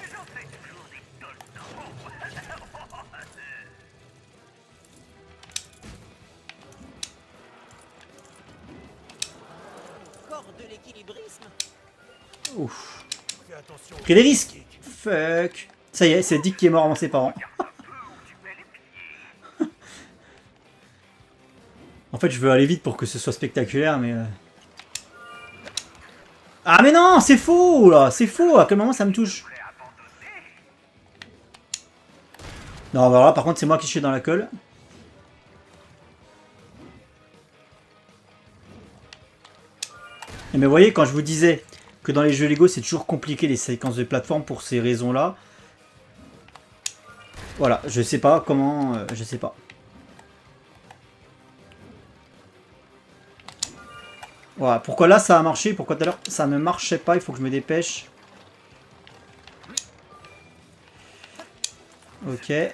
Encore de l'équilibrisme. Ouf. Fais attention. Pris des risques. Fuck. Ça y est, c'est Dick qui est mort avant ses parents. En fait, je veux aller vite pour que ce soit spectaculaire, mais... Ah mais non, c'est faux là, c'est faux. À quel moment ça me touche? Non, voilà, par contre, c'est moi qui suis dans la colle. Et mais vous voyez, quand je vous disais que dans les jeux Lego, c'est toujours compliqué les séquences de plateforme pour ces raisons-là. Voilà, je sais pas comment... je sais pas. Voilà, pourquoi là ça a marché, pourquoi tout à l'heure ça ne marchait pas, il faut que je me dépêche. Ok. J'ai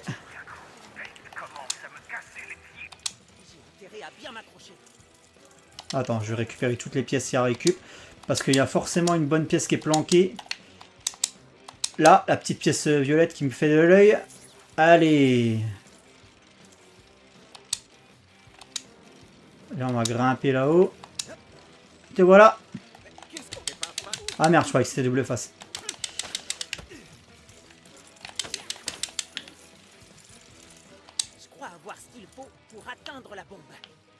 intérêt à bien m'accrocher. Attends, je vais récupérer toutes les pièces à récup. Parce qu'il y a forcément une bonne pièce qui est planquée. Là, la petite pièce violette qui me fait de l'œil. Allez. Là, on va grimper là-haut. Et voilà. Ah merde, je croyais que c'était double face. Je crois avoir ce qu'il faut pour atteindre la bombe.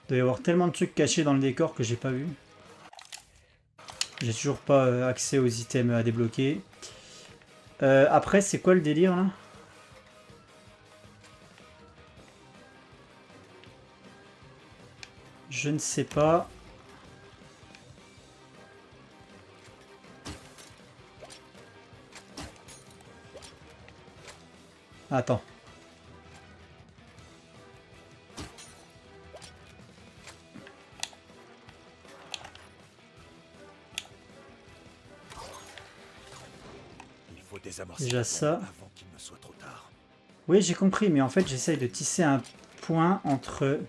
Il doit y avoir tellement de trucs cachés dans le décor que j'ai pas vu. J'ai toujours pas accès aux items à débloquer. Après, c'est quoi le délire là? Je ne sais pas. Attends. Il faut désamorcer Déjà la ça. bombe avant qu'il ne soit trop tard. Oui, j'ai compris, mais en fait, j'essaye de tisser un point entre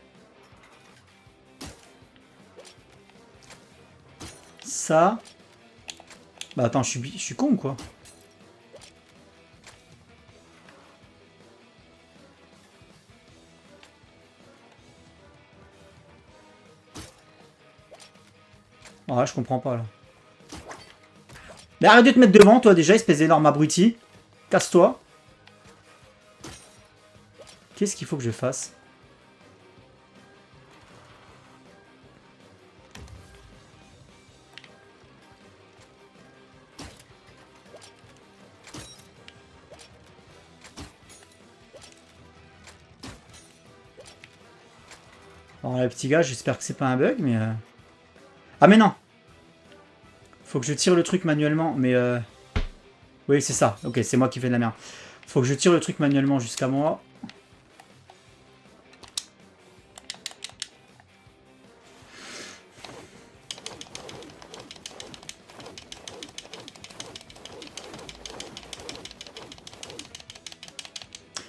ça. Bah attends, je suis con, quoi. Ah, je comprends pas, là. Mais arrête de te mettre devant, toi, déjà, espèce d'énorme abruti. Casse-toi. Qu'est-ce qu'il faut que je fasse? Alors, les petits gars, j'espère que c'est pas un bug, mais... Ah, mais non! Faut que je tire le truc manuellement, mais... Oui, c'est ça. Ok, c'est moi qui fais de la merde. Faut que je tire le truc manuellement jusqu'à moi.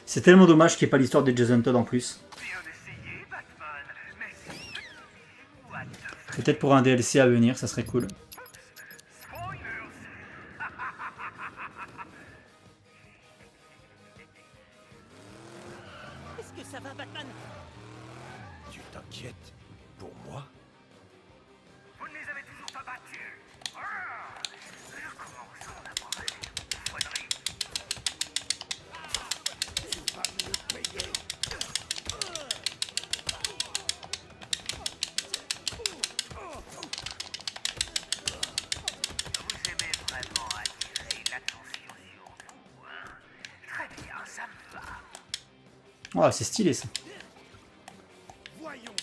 C'est tellement dommage qu'il n'y ait pas l'histoire de Jason Todd en plus. Peut-être pour un DLC à venir, ça serait cool. Est-ce que ça va, Batman? Tu t'inquiètes pour moi? Vous ne les avez toujours pas battus. Je commence à en avoir assez de bouffonneries. Tu vas me le payer. Vous aimez vraiment attirer l'attention sur vous, hein? Très bien, ça me va. Oh, c'est stylé ça. Voyons.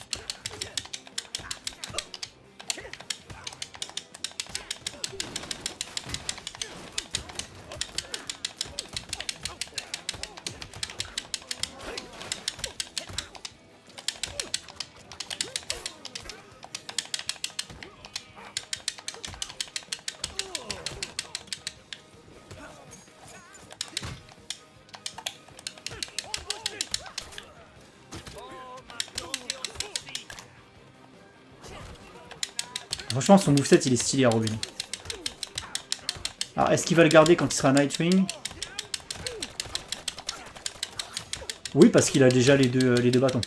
Franchement, son moveset, il est stylé à Robin. Alors, est-ce qu'il va le garder quand il sera Nightwing? Oui, parce qu'il a déjà les deux bâtons.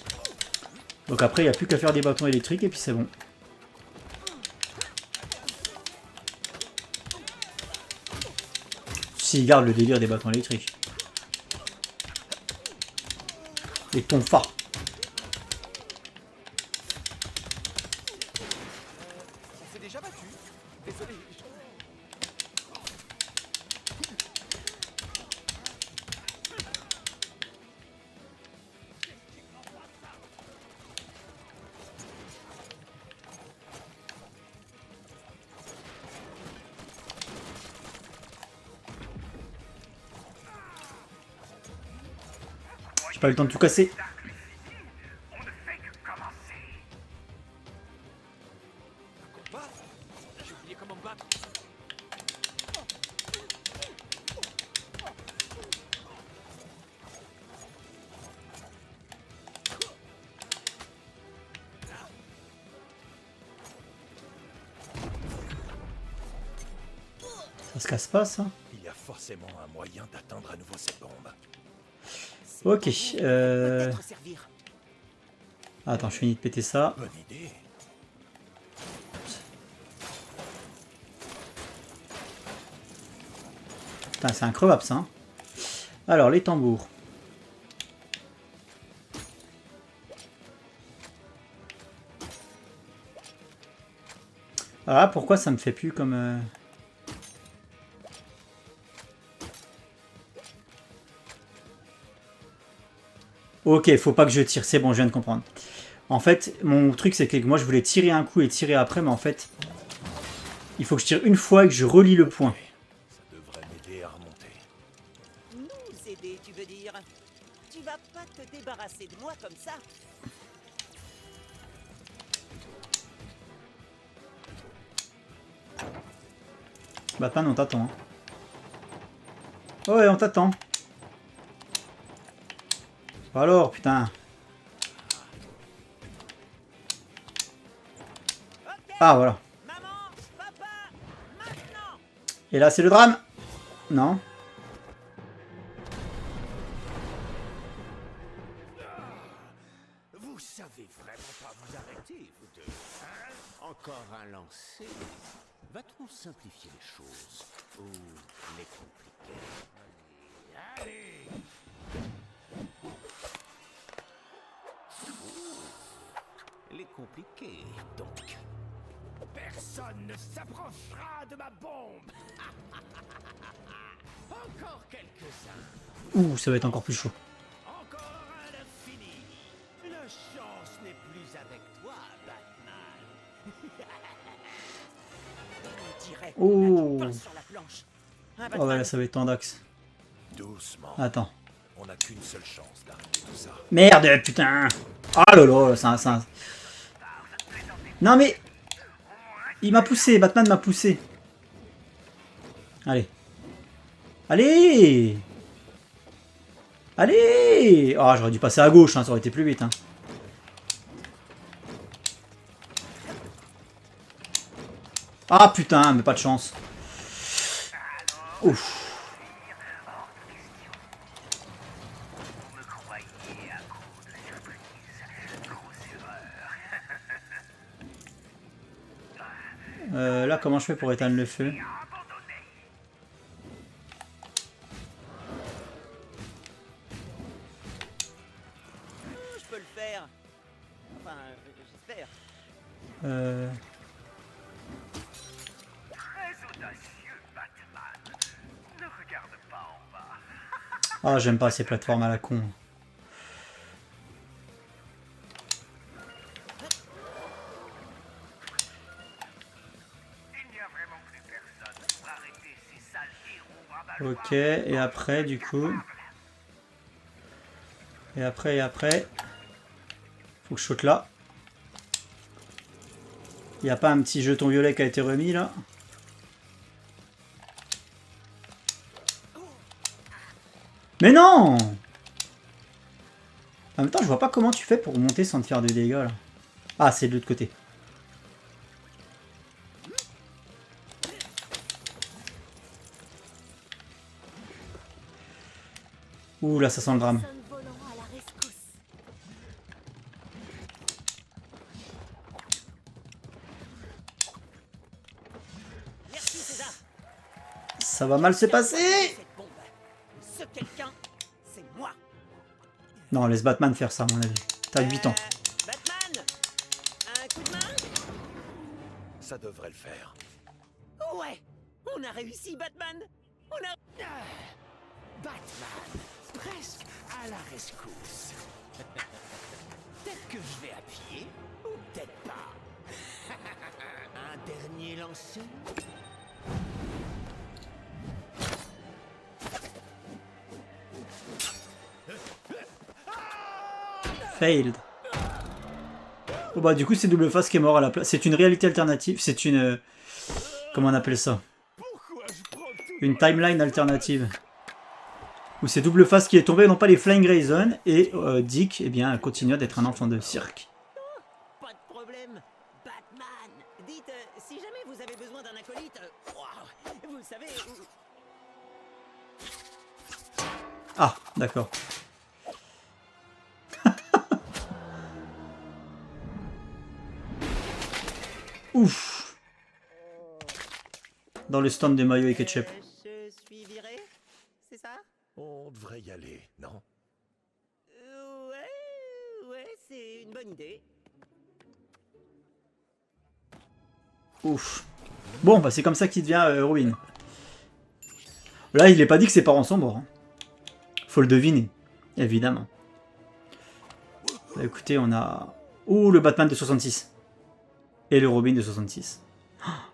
Donc après, il n'y a plus qu'à faire des bâtons électriques et puis c'est bon. S'il garde le délire des bâtons électriques. Les tonfas. On s'est déjà battu. Désolé. J'ai pas eu le temps de tout casser. On ne fait que commencer. Combat? J'ai oublié comment me battre. Ça se casse pas, ça? Il y a forcément un moyen d'atteindre à nouveau cette bombe. Ok. Peut-être servir. Attends, je finis de péter ça. Bonne idée. Putain, c'est increvable, ça. Hein. Alors, les tambours. Ah, pourquoi ça me fait plus comme... Ok, faut pas que je tire, c'est bon, je viens de comprendre. En fait, mon truc, c'est que moi, je voulais tirer un coup et tirer après, mais en fait, il faut que je tire une fois et que je relie le point. Ça devrait m'aider à remonter. Nous aider, tu veux dire? Tu vas pas te débarrasser de moi comme ça? Batman, on t'attend. Hein. Ouais, on t'attend. Alors, putain. Ah, voilà. Maman, papa, maintenant! Et là, c'est le drame. Non. Vous savez vraiment pas vous arrêter, vous deux, hein? Encore un lancer. Va-t-on simplifier les choses ou les compliquer? Allez, les compliquer, donc. Personne ne s'approchera de ma bombe. Encore quelques-uns. Ouh, ça va être encore plus chaud. Encore à l'infini. La chance n'est plus avec toi, Batman. On dirait Oh. qu'on a du pain sur la planche. Hein, Oh Batman? ouais, là, ça va être tendax. Doucement. Attends. On n'a qu'une seule chance d'arrêter tout ça. Merde, putain. Ah là là, ça. Non mais... Il m'a poussé, Batman m'a poussé. Allez. Allez. Allez. Ah, j'aurais dû passer à gauche, hein, ça aurait été plus vite. Hein. Ah putain, mais pas de chance. Ouf. Là, comment je fais pour éteindre le feu? Je peux le faire. Enfin, j'espère. Ah, j'aime pas ces plateformes à la con. Ok, et après, du coup... Et après... Faut que je saute là. Il n'y a pas un petit jeton violet qui a été remis, là? Mais non! En même temps, je vois pas comment tu fais pour monter sans te faire de dégâts, là. Ah, c'est de l'autre côté. Ouh, là, ça sent le drame. Merci, César. Ça va mal se passer! Cette bombe. Ce quelqu'un, c'est moi. Non, laisse Batman faire ça, à mon avis. T'as 8 ans. Batman, un coup de main? Ça devrait le faire. Ouais, on a réussi, Batman. On a... Batman, presque à la rescousse. Peut-être que je vais appuyer, ou peut-être pas. Un dernier lancer. Failed. Oh bah du coup c'est Double Face qui est mort à la place. C'est une réalité alternative. C'est une... comment on appelle ça? Une timeline alternative. Où c'est Double Face qui est tombé, non pas les Flying Grayson. Et Dick, eh bien, continue d'être un enfant de cirque. Pas de problème, Batman. Dites, si jamais vous avez besoin d'un acolyte, vous le savez... Ah, d'accord. Ouf. Dans le stand de mayo et ketchup. Je suis viré, c'est ça? On devrait y aller, non? Ouais, c'est une bonne idée. Ouf. Bon, bah c'est comme ça qu'il devient Robin. Là, il n'est pas dit que ses parents sont morts. Hein. Faut le deviner, évidemment. Bah, écoutez, on a Ouh, le Batman de 66. Et le Robin de 66.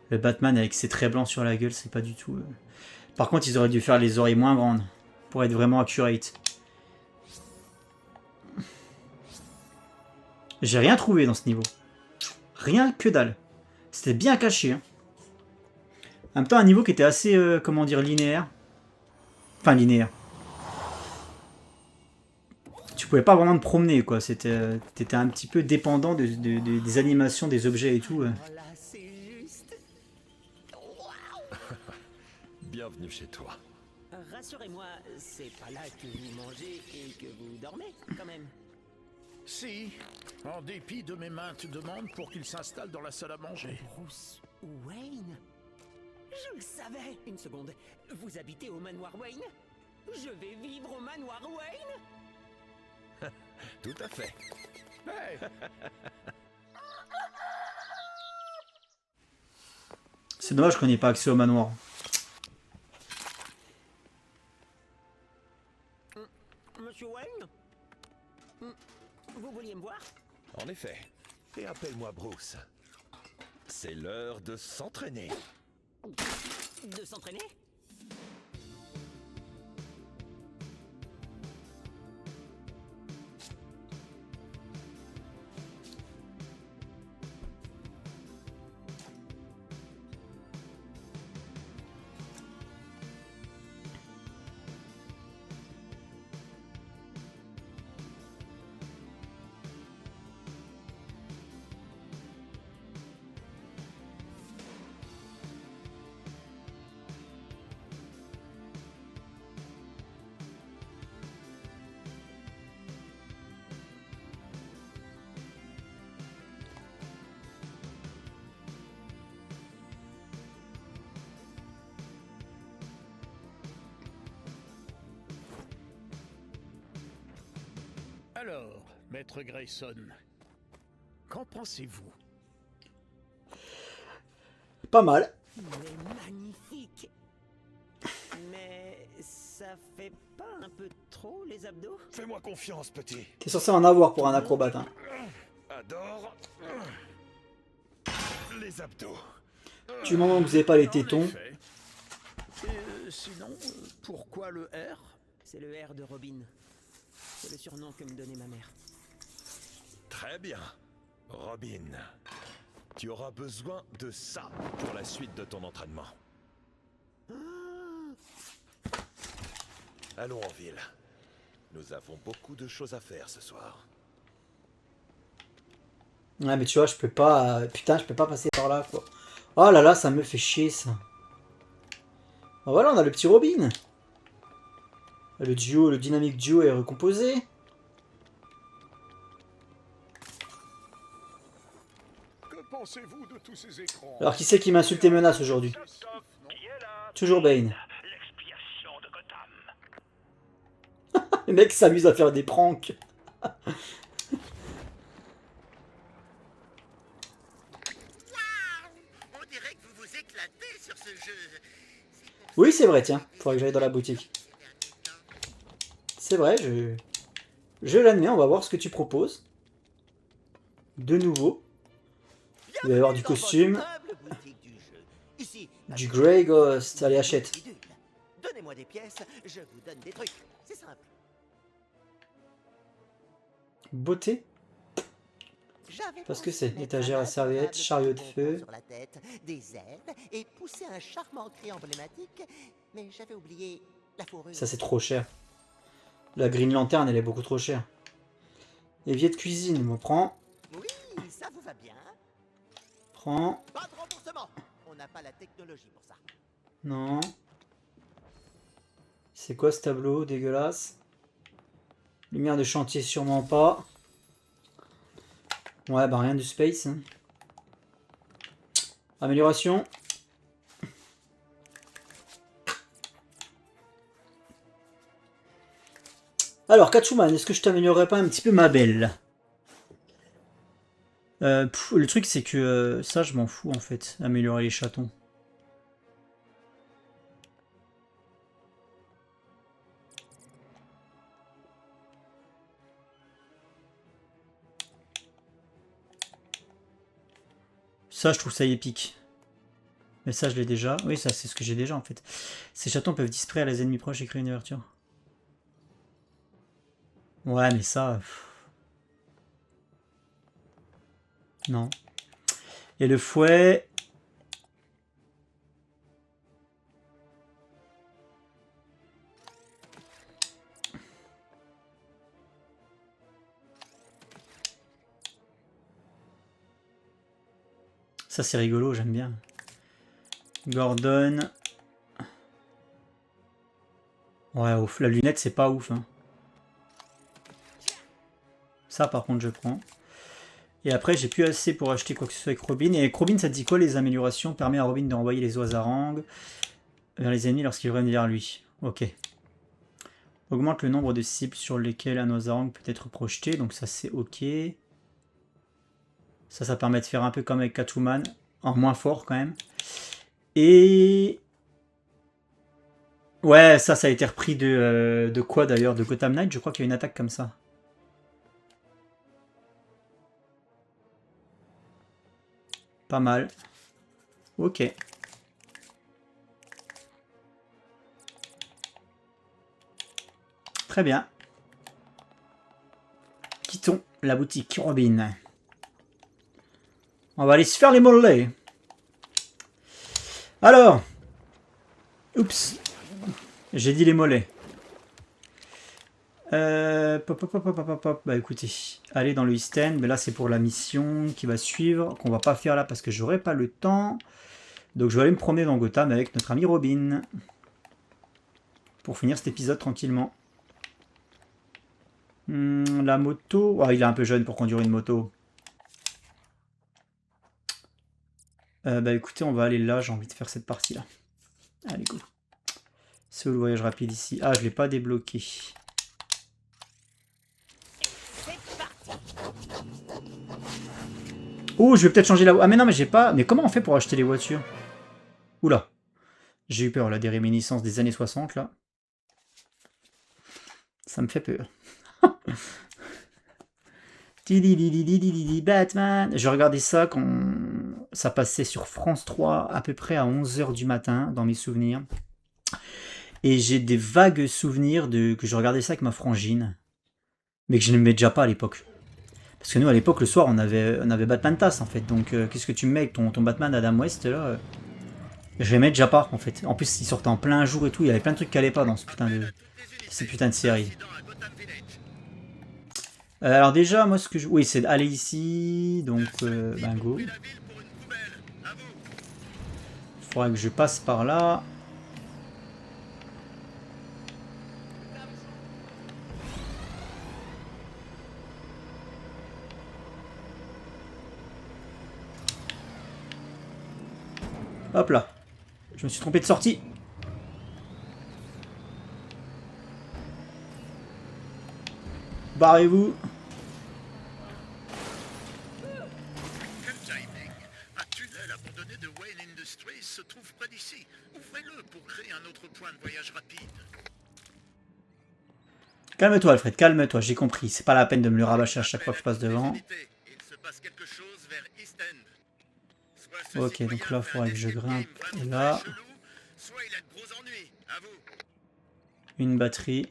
Le Batman avec ses traits blancs sur la gueule, c'est pas du tout... Par contre, ils auraient dû faire les oreilles moins grandes. Pour être vraiment accurate. J'ai rien trouvé dans ce niveau. Rien que dalle. C'était bien caché. Hein. En même temps, un niveau qui était assez, comment dire, linéaire. Enfin, linéaire. Tu pouvais pas vraiment te promener, quoi. T'étais un petit peu dépendant des animations, des objets et tout. Voilà, c'est juste. Bienvenue chez toi. Rassurez-moi, c'est pas là que vous mangez et que vous dormez, quand même. Si, en dépit de mes maintes demandes pour qu'il s'installe dans la salle à manger. Bruce Wayne? Je le savais. Une seconde. Vous habitez au manoir Wayne? Je vais vivre au manoir Wayne? Tout à fait. Hey, C'est dommage qu'on n'ait pas accès au manoir. Monsieur Wayne? Vous vouliez me voir? En effet. Et appelle-moi Bruce. C'est l'heure de s'entraîner. De s'entraîner? alors, Maître Grayson, qu'en pensez-vous? Pas mal. Mais magnifique. Mais ça fait pas un peu trop les abdos? Fais-moi confiance, petit. T'es censé en avoir pour un acrobate. Hein. Adore les abdos. Du moment que vous n'avez pas les En tétons. effet. Et sinon, pourquoi le R? C'est le R de Robin. C'est le surnom que me donnait ma mère. Très bien. Robin, tu auras besoin de ça pour la suite de ton entraînement. Allons en ville. Nous avons beaucoup de choses à faire ce soir. Ouais, mais tu vois, je peux pas... Putain, je peux pas passer par là, quoi. Oh là là, ça me fait chier, ça. Ben voilà, on a le petit Robin. Le duo, le dynamique duo est recomposé. Que pensez-vous de tous ces écrans? Alors, qui c'est qui m'insulte et menace aujourd'hui? Toujours Bane. L'expiation de Gotham. Le mec s'amuse à faire des pranks. On dirait que vous vous éclatez sur ce jeu. Oui, c'est vrai, tiens. Faudrait que j'aille dans la boutique. C'est vrai, je l'admets. On va voir ce que tu proposes. De nouveau. Il va y avoir du costume. Du Grey Ghost. Allez, achète. Donnez-moi des pièces, je vous donne des trucs. C'est simple. Beauté. Parce que c'est étagère à serviettes, chariot de feu. Sur la tête, des ailes et pousser un charmant cri emblématique, mais j'avais oublié la fourrure. Ça, c'est trop cher. La Green Lantern, elle est beaucoup trop chère. Évier de cuisine, on prend. Oui, ça vous va bien. Prends. Pas de remboursement. On n'a pas la technologie pour ça. Non. C'est quoi ce tableau dégueulasse? Lumière de chantier, sûrement pas. Ouais, bah rien du space. Hein. Amélioration. Alors, Catwoman, est-ce que je t'améliorerais pas un petit peu ma belle? Le truc, c'est que ça, je m'en fous en fait, améliorer les chatons. Ça, je trouve ça épique. Mais ça, je l'ai déjà. Oui, ça, c'est ce que j'ai déjà, en fait. Ces chatons peuvent distraire les ennemis proches et créer une ouverture. Ouais, mais ça... Non. Et le fouet... Ça, c'est rigolo, j'aime bien. Gordon. Ouais, ouf, la lunette, c'est pas ouf. Hein. Ça, par contre, je prends. Et après, j'ai plus assez pour acheter quoi que ce soit avec Robin. Et avec Robin, ça te dit quoi, les améliorations? Permet à Robin d'envoyer les oisarangs vers les ennemis lorsqu'ils reviennent vers lui. Ok. Augmente le nombre de cibles sur lesquelles un oisarang peut être projeté. Donc ça, c'est ok. Ça permet de faire un peu comme avec Catwoman. En moins fort, quand même. Et... Ouais, ça a été repris de quoi, d'ailleurs? De Gotham Knight, je crois qu'il y a une attaque comme ça. Pas mal. Ok. Très bien. Quittons la boutique Robin. On va aller se faire les mollets. Alors. Oups. J'ai dit les mollets. Bah écoutez, allez dans le East End, mais là c'est pour la mission qui va suivre, qu'on va pas faire là parce que j'aurai pas le temps. Donc je vais aller me promener dans Gotham avec notre ami Robin. Pour finir cet épisode tranquillement. La moto... Oh, il est un peu jeune pour conduire une moto. Bah écoutez, on va aller là, j'ai envie de faire cette partie là. Allez go. C'est où le voyage rapide ici? Ah, je l'ai pas débloqué. Oh, je vais peut-être changer la voie. Ah, mais non, mais j'ai pas... Mais comment on fait pour acheter les voitures? Oula. J'ai eu peur, là, des réminiscences des années 60, là. Ça me fait peur. Batman. Je regardais ça quand ça passait sur France 3 à peu près à 11 h du matin, dans mes souvenirs. Et j'ai des vagues souvenirs que je regardais ça avec ma frangine. Mais que je n'aimais déjà pas à l'époque. Parce que nous, à l'époque, le soir, on avait Batman Tass, en fait. Donc, qu'est-ce que tu me mets avec ton Batman Adam West, là je l'aimais déjà pas, en fait. En plus, il sortait en plein jour et tout. Il y avait plein de trucs qui allaient pas dans cette putain de série. Alors déjà, moi, ce que je... Oui, c'est d'aller ici. Donc, bingo. Il faudrait que je passe par là. Hop là. Je me suis trompé de sortie. Barrez-vous. Quel timing! Un tunnel abandonné de Wayne Industries se trouve près d'ici. Ouvrez-le pour créer un autre point de voyage rapide. Calme-toi, Alfred, calme-toi, j'ai compris. C'est pas la peine de me le rabâcher à chaque fois que je passe devant. Il se passe quelque chose vers East End. Ok, donc là, il faudrait que je grimpe là. Soit il a de gros ennuis, à vous. Une batterie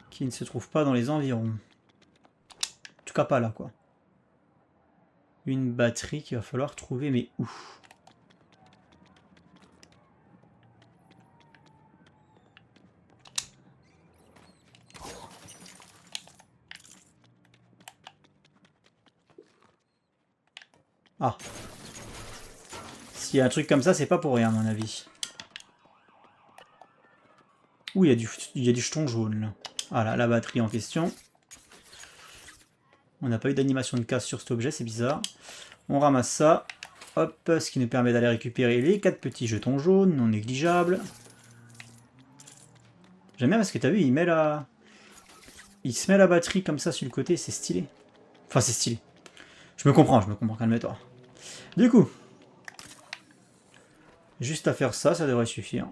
qui ne se trouve pas dans les environs. En tout cas, pas là, quoi. Une batterie qu'il va falloir trouver, mais où? Ah. S'il y a un truc comme ça, c'est pas pour rien, à mon avis. Ouh, il y a du jeton jaune, là. Voilà, la batterie en question. On n'a pas eu d'animation de casse sur cet objet, c'est bizarre. On ramasse ça. Hop, ce qui nous permet d'aller récupérer les 4 petits jetons jaunes, non négligeables. J'aime bien parce que t'as vu, il se met la batterie comme ça sur le côté, c'est stylé. Enfin, c'est stylé. Je me comprends, calme-toi. Du coup, juste à faire ça, ça devrait suffire.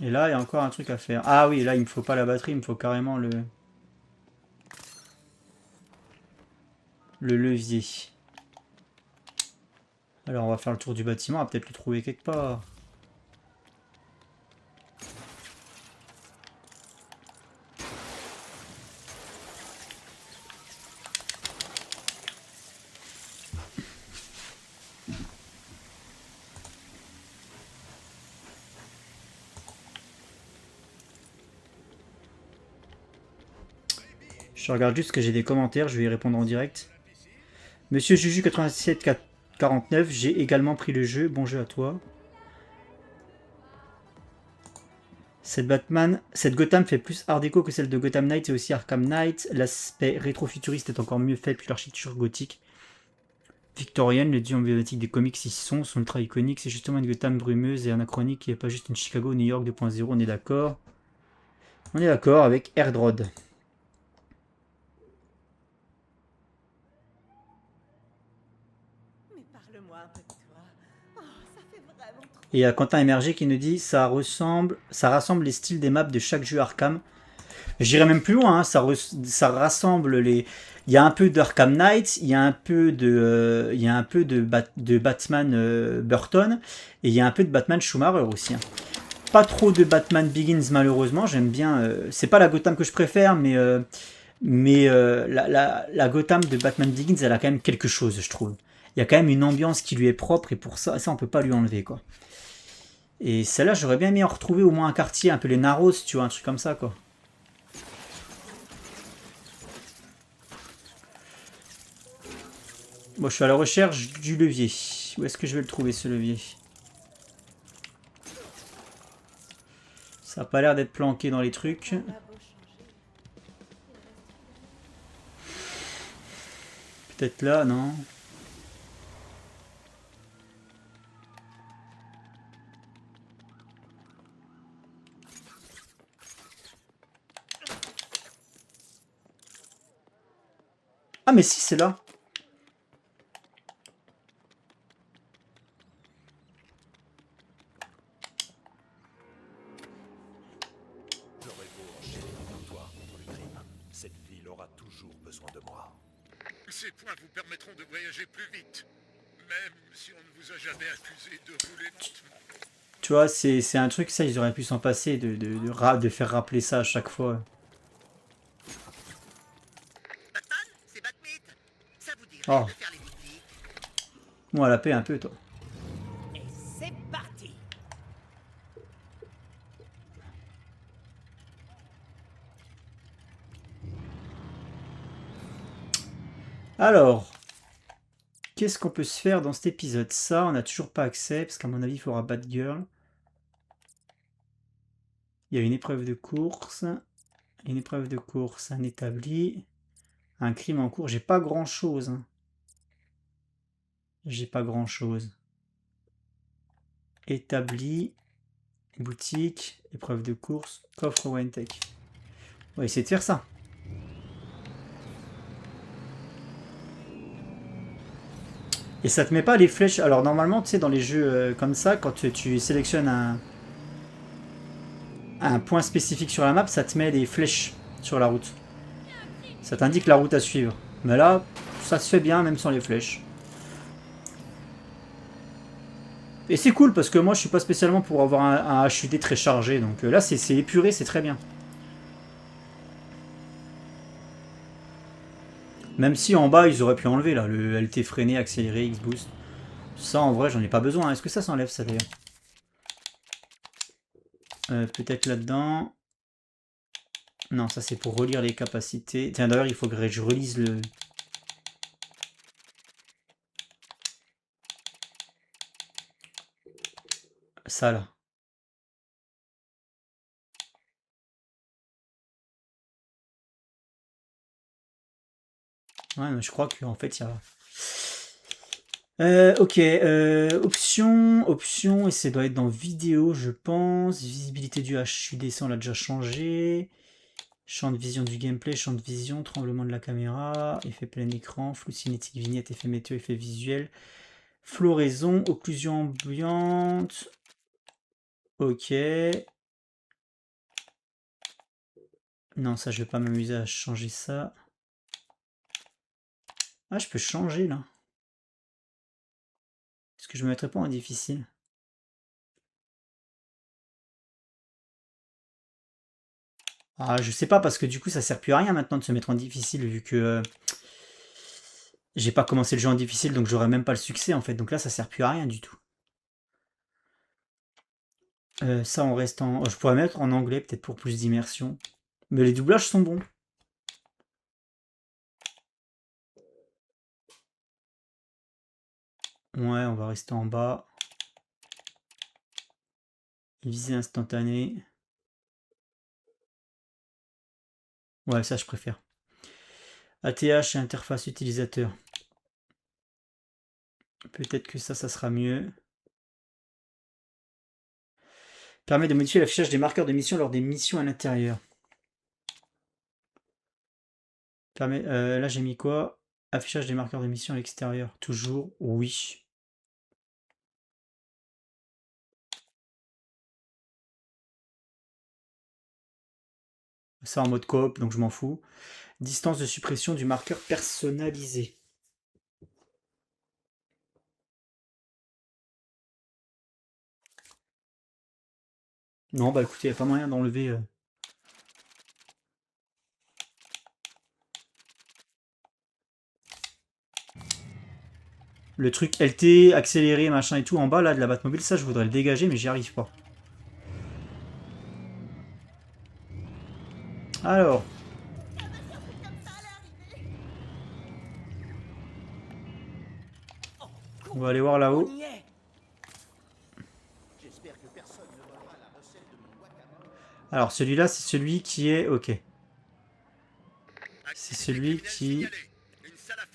Et là, il y a encore un truc à faire. Ah oui, là, il me faut pas la batterie, il me faut carrément le levier. Alors, on va faire le tour du bâtiment, on va peut-être le trouver quelque part. Je regarde juste que j'ai des commentaires, je vais y répondre en direct. Monsieur Juju 8749, j'ai également pris le jeu. Bon jeu à toi. Cette Gotham fait plus art déco que celle de Gotham Knight et aussi Arkham Knight. L'aspect rétro-futuriste est encore mieux fait, puis l'architecture gothique victorienne, le dieu emblématique des comics y sont ultra iconiques. C'est justement une Gotham brumeuse et anachronique qui n'est pas juste une Chicago, New York 2.0, on est d'accord. On est d'accord avec Airdrod. Et il y a Quentin Emergé qui nous dit ça rassemble les styles des maps de chaque jeu Arkham. J'irai même plus loin, hein, ça rassemble les. Il y a un peu d'Arkham Knight, il y a un peu de Batman Burton, et il y a un peu de Batman Schumacher aussi. Hein. Pas trop de Batman Begins malheureusement, j'aime bien. C'est pas la Gotham que je préfère, mais la Gotham de Batman Begins, elle a quand même quelque chose, je trouve. Il y a quand même une ambiance qui lui est propre, et pour ça on peut pas lui enlever, quoi. Et celle-là, j'aurais bien aimé en retrouver au moins un quartier, un peu les Narrows, tu vois, un truc comme ça, quoi. Bon, je suis à la recherche du levier. Où est-ce que je vais le trouver, ce levier? Ça n'a pas l'air d'être planqué dans les trucs. Peut-être là, non? Ah mais si, c'est là. J'aurai beau enchaîner mon victoire contre le crime, cette ville aura toujours besoin de moi. Ces points vous permettront de voyager plus vite, même si on ne vous a jamais accusé de rouler lentement. Tu vois, c'est un truc, ça, ils auraient pu s'en passer, de faire rappeler ça à chaque fois. Batman, c'est Batmite. Ça vous dirait Oh. de faire les boutiques? Moi, la paix un peu, toi. Et c'est parti. Alors, qu'est-ce qu'on peut se faire dans cet épisode? Ça, on n'a toujours pas accès, parce qu'à mon avis, il faudra Batgirl. Il y a une épreuve de course. Une épreuve de course, un établi. Un crime en cours. J'ai pas grand-chose. Hein. J'ai pas grand-chose. Établi. Boutique. Épreuve de course. Coffre Wayne Tech. On va essayer de faire ça. Et ça te met pas les flèches. Alors normalement, tu sais, dans les jeux comme ça, quand tu sélectionnes un point spécifique sur la map, ça te met des flèches sur la route. Ça t'indique la route à suivre. Mais là, ça se fait bien, même sans les flèches. Et c'est cool, parce que moi, je suis pas spécialement pour avoir un HUD très chargé. Donc là, c'est épuré, c'est très bien. Même si en bas, ils auraient pu enlever là, le LT freiné, accéléré, X-Boost. Ça, en vrai, j'en ai pas besoin. Est-ce que ça s'enlève, ça, d'ailleurs? Peut-être là-dedans. Non, ça, c'est pour relire les capacités. Tiens, d'ailleurs, il faut que je relise le... Ça, là. Ouais, mais je crois qu'en fait, il y a... Ok, option, et ça doit être dans vidéo, je pense. Visibilité du HUD, ça on l'a déjà changé. Champ de vision du gameplay, champ de vision, tremblement de la caméra, effet plein écran, flou cinétique, vignette, effet météo, effet visuel, floraison, occlusion ambiante. Ok. Non, ça, je vais pas m'amuser à changer ça. Ah, je peux changer, là. Est-ce que je me mettrais pas en difficile? Ah, je sais pas, parce que du coup, ça sert plus à rien maintenant de se mettre en difficile, vu que j'ai pas commencé le jeu en difficile, donc j'aurais même pas le succès, en fait. Donc là, ça sert plus à rien du tout. Ça, on reste en... Je pourrais mettre en anglais, peut-être pour plus d'immersion. Mais les doublages sont bons. Ouais, on va rester en bas. Visée instantanée. Ouais, ça, je préfère. ATH et interface utilisateur. Peut-être que ça sera mieux. Permet de modifier l'affichage des marqueurs de mission lors des missions à l'intérieur. Là, j'ai mis quoi? Affichage des marqueurs de mission à l'extérieur. Toujours, oui. Ça en mode coop, donc je m'en fous. Distance de suppression du marqueur personnalisé. Non, bah écoutez, il n'y a pas moyen d'enlever... Le truc LT, accéléré, machin et tout, en bas là de la Batmobile, ça je voudrais le dégager, mais j'y arrive pas. Alors. On va aller voir là-haut. Alors celui-là, c'est celui qui est... Ok. C'est celui qui...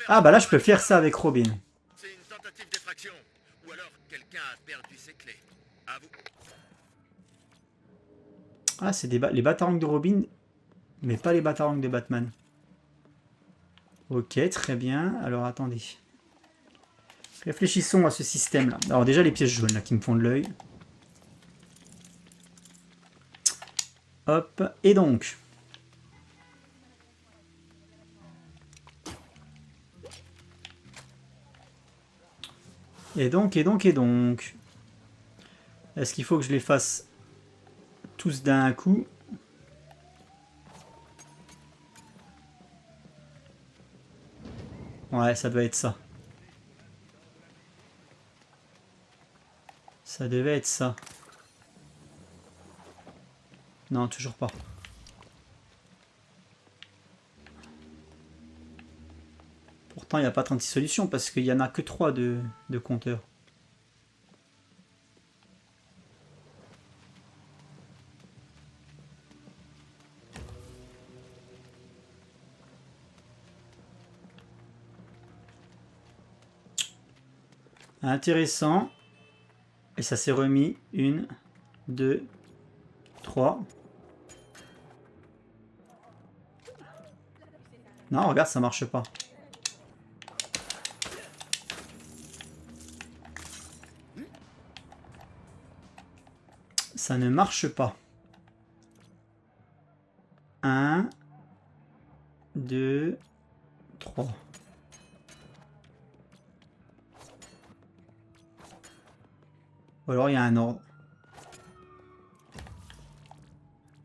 Ah bah là, je peux faire ça avec Robin. C'est une tentative d'effraction. Ou alors quelqu'un a perdu ses clés. À vous. Ah, c'est les batarangs de Robin, mais pas les batarangs de Batman. Ok, très bien. Alors attendez. Réfléchissons à ce système-là. Alors déjà les pièces jaunes là qui me font de l'œil. Hop, et donc. Et donc. Est-ce qu'il faut que je les fasse tous d'un coup? Ouais, ça doit être ça. Ça devait être ça. Non, toujours pas. Pourtant, il n'y a pas 36 solutions parce qu'il n'y en a que 3 de compteurs. Intéressant. Et ça s'est remis. 1, 2, 3. Non, regarde, ça marche pas. Ça ne marche pas. 1, 2, 3. Ou alors il y a un ordre.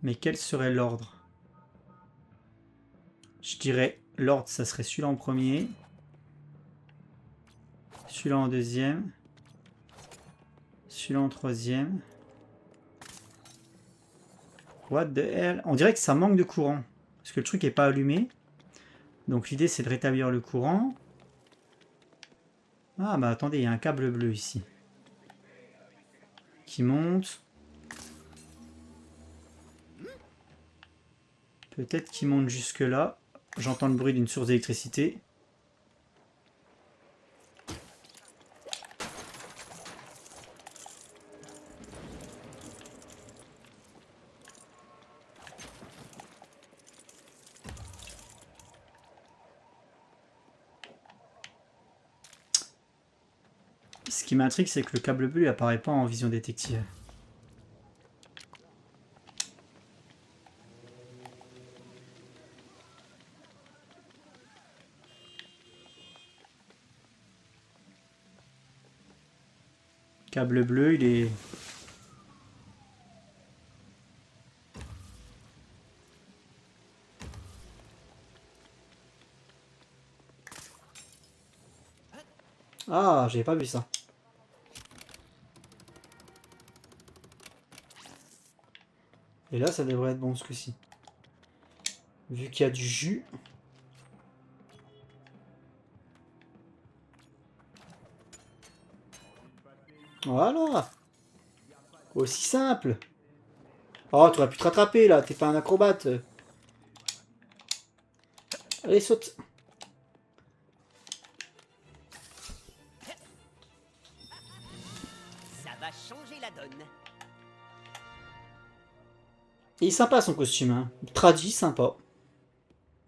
Mais quel serait l'ordre? Je dirais l'ordre, ça serait celui-là en premier. Celui-là en deuxième. Celui-là en troisième. What the hell? On dirait que ça manque de courant. Parce que le truc n'est pas allumé. Donc l'idée c'est de rétablir le courant. Ah bah attendez, il y a un câble bleu ici. Qui monte. Peut-être qu'il monte jusque là. J'entends le bruit d'une source d'électricité. Ce qui m'intrigue, c'est que le câble bleu apparaît pas en vision détective. Câble bleu, il est... Ah, j'avais pas vu ça. Et là, ça devrait être bon ce coup-ci. Vu qu'il y a du jus. Voilà. Aussi simple. Oh, tu aurais pu te rattraper là, t'es pas un acrobate. Allez, saute. Ça va changer la donne. Il est sympa son costume, hein. Tradi, sympa.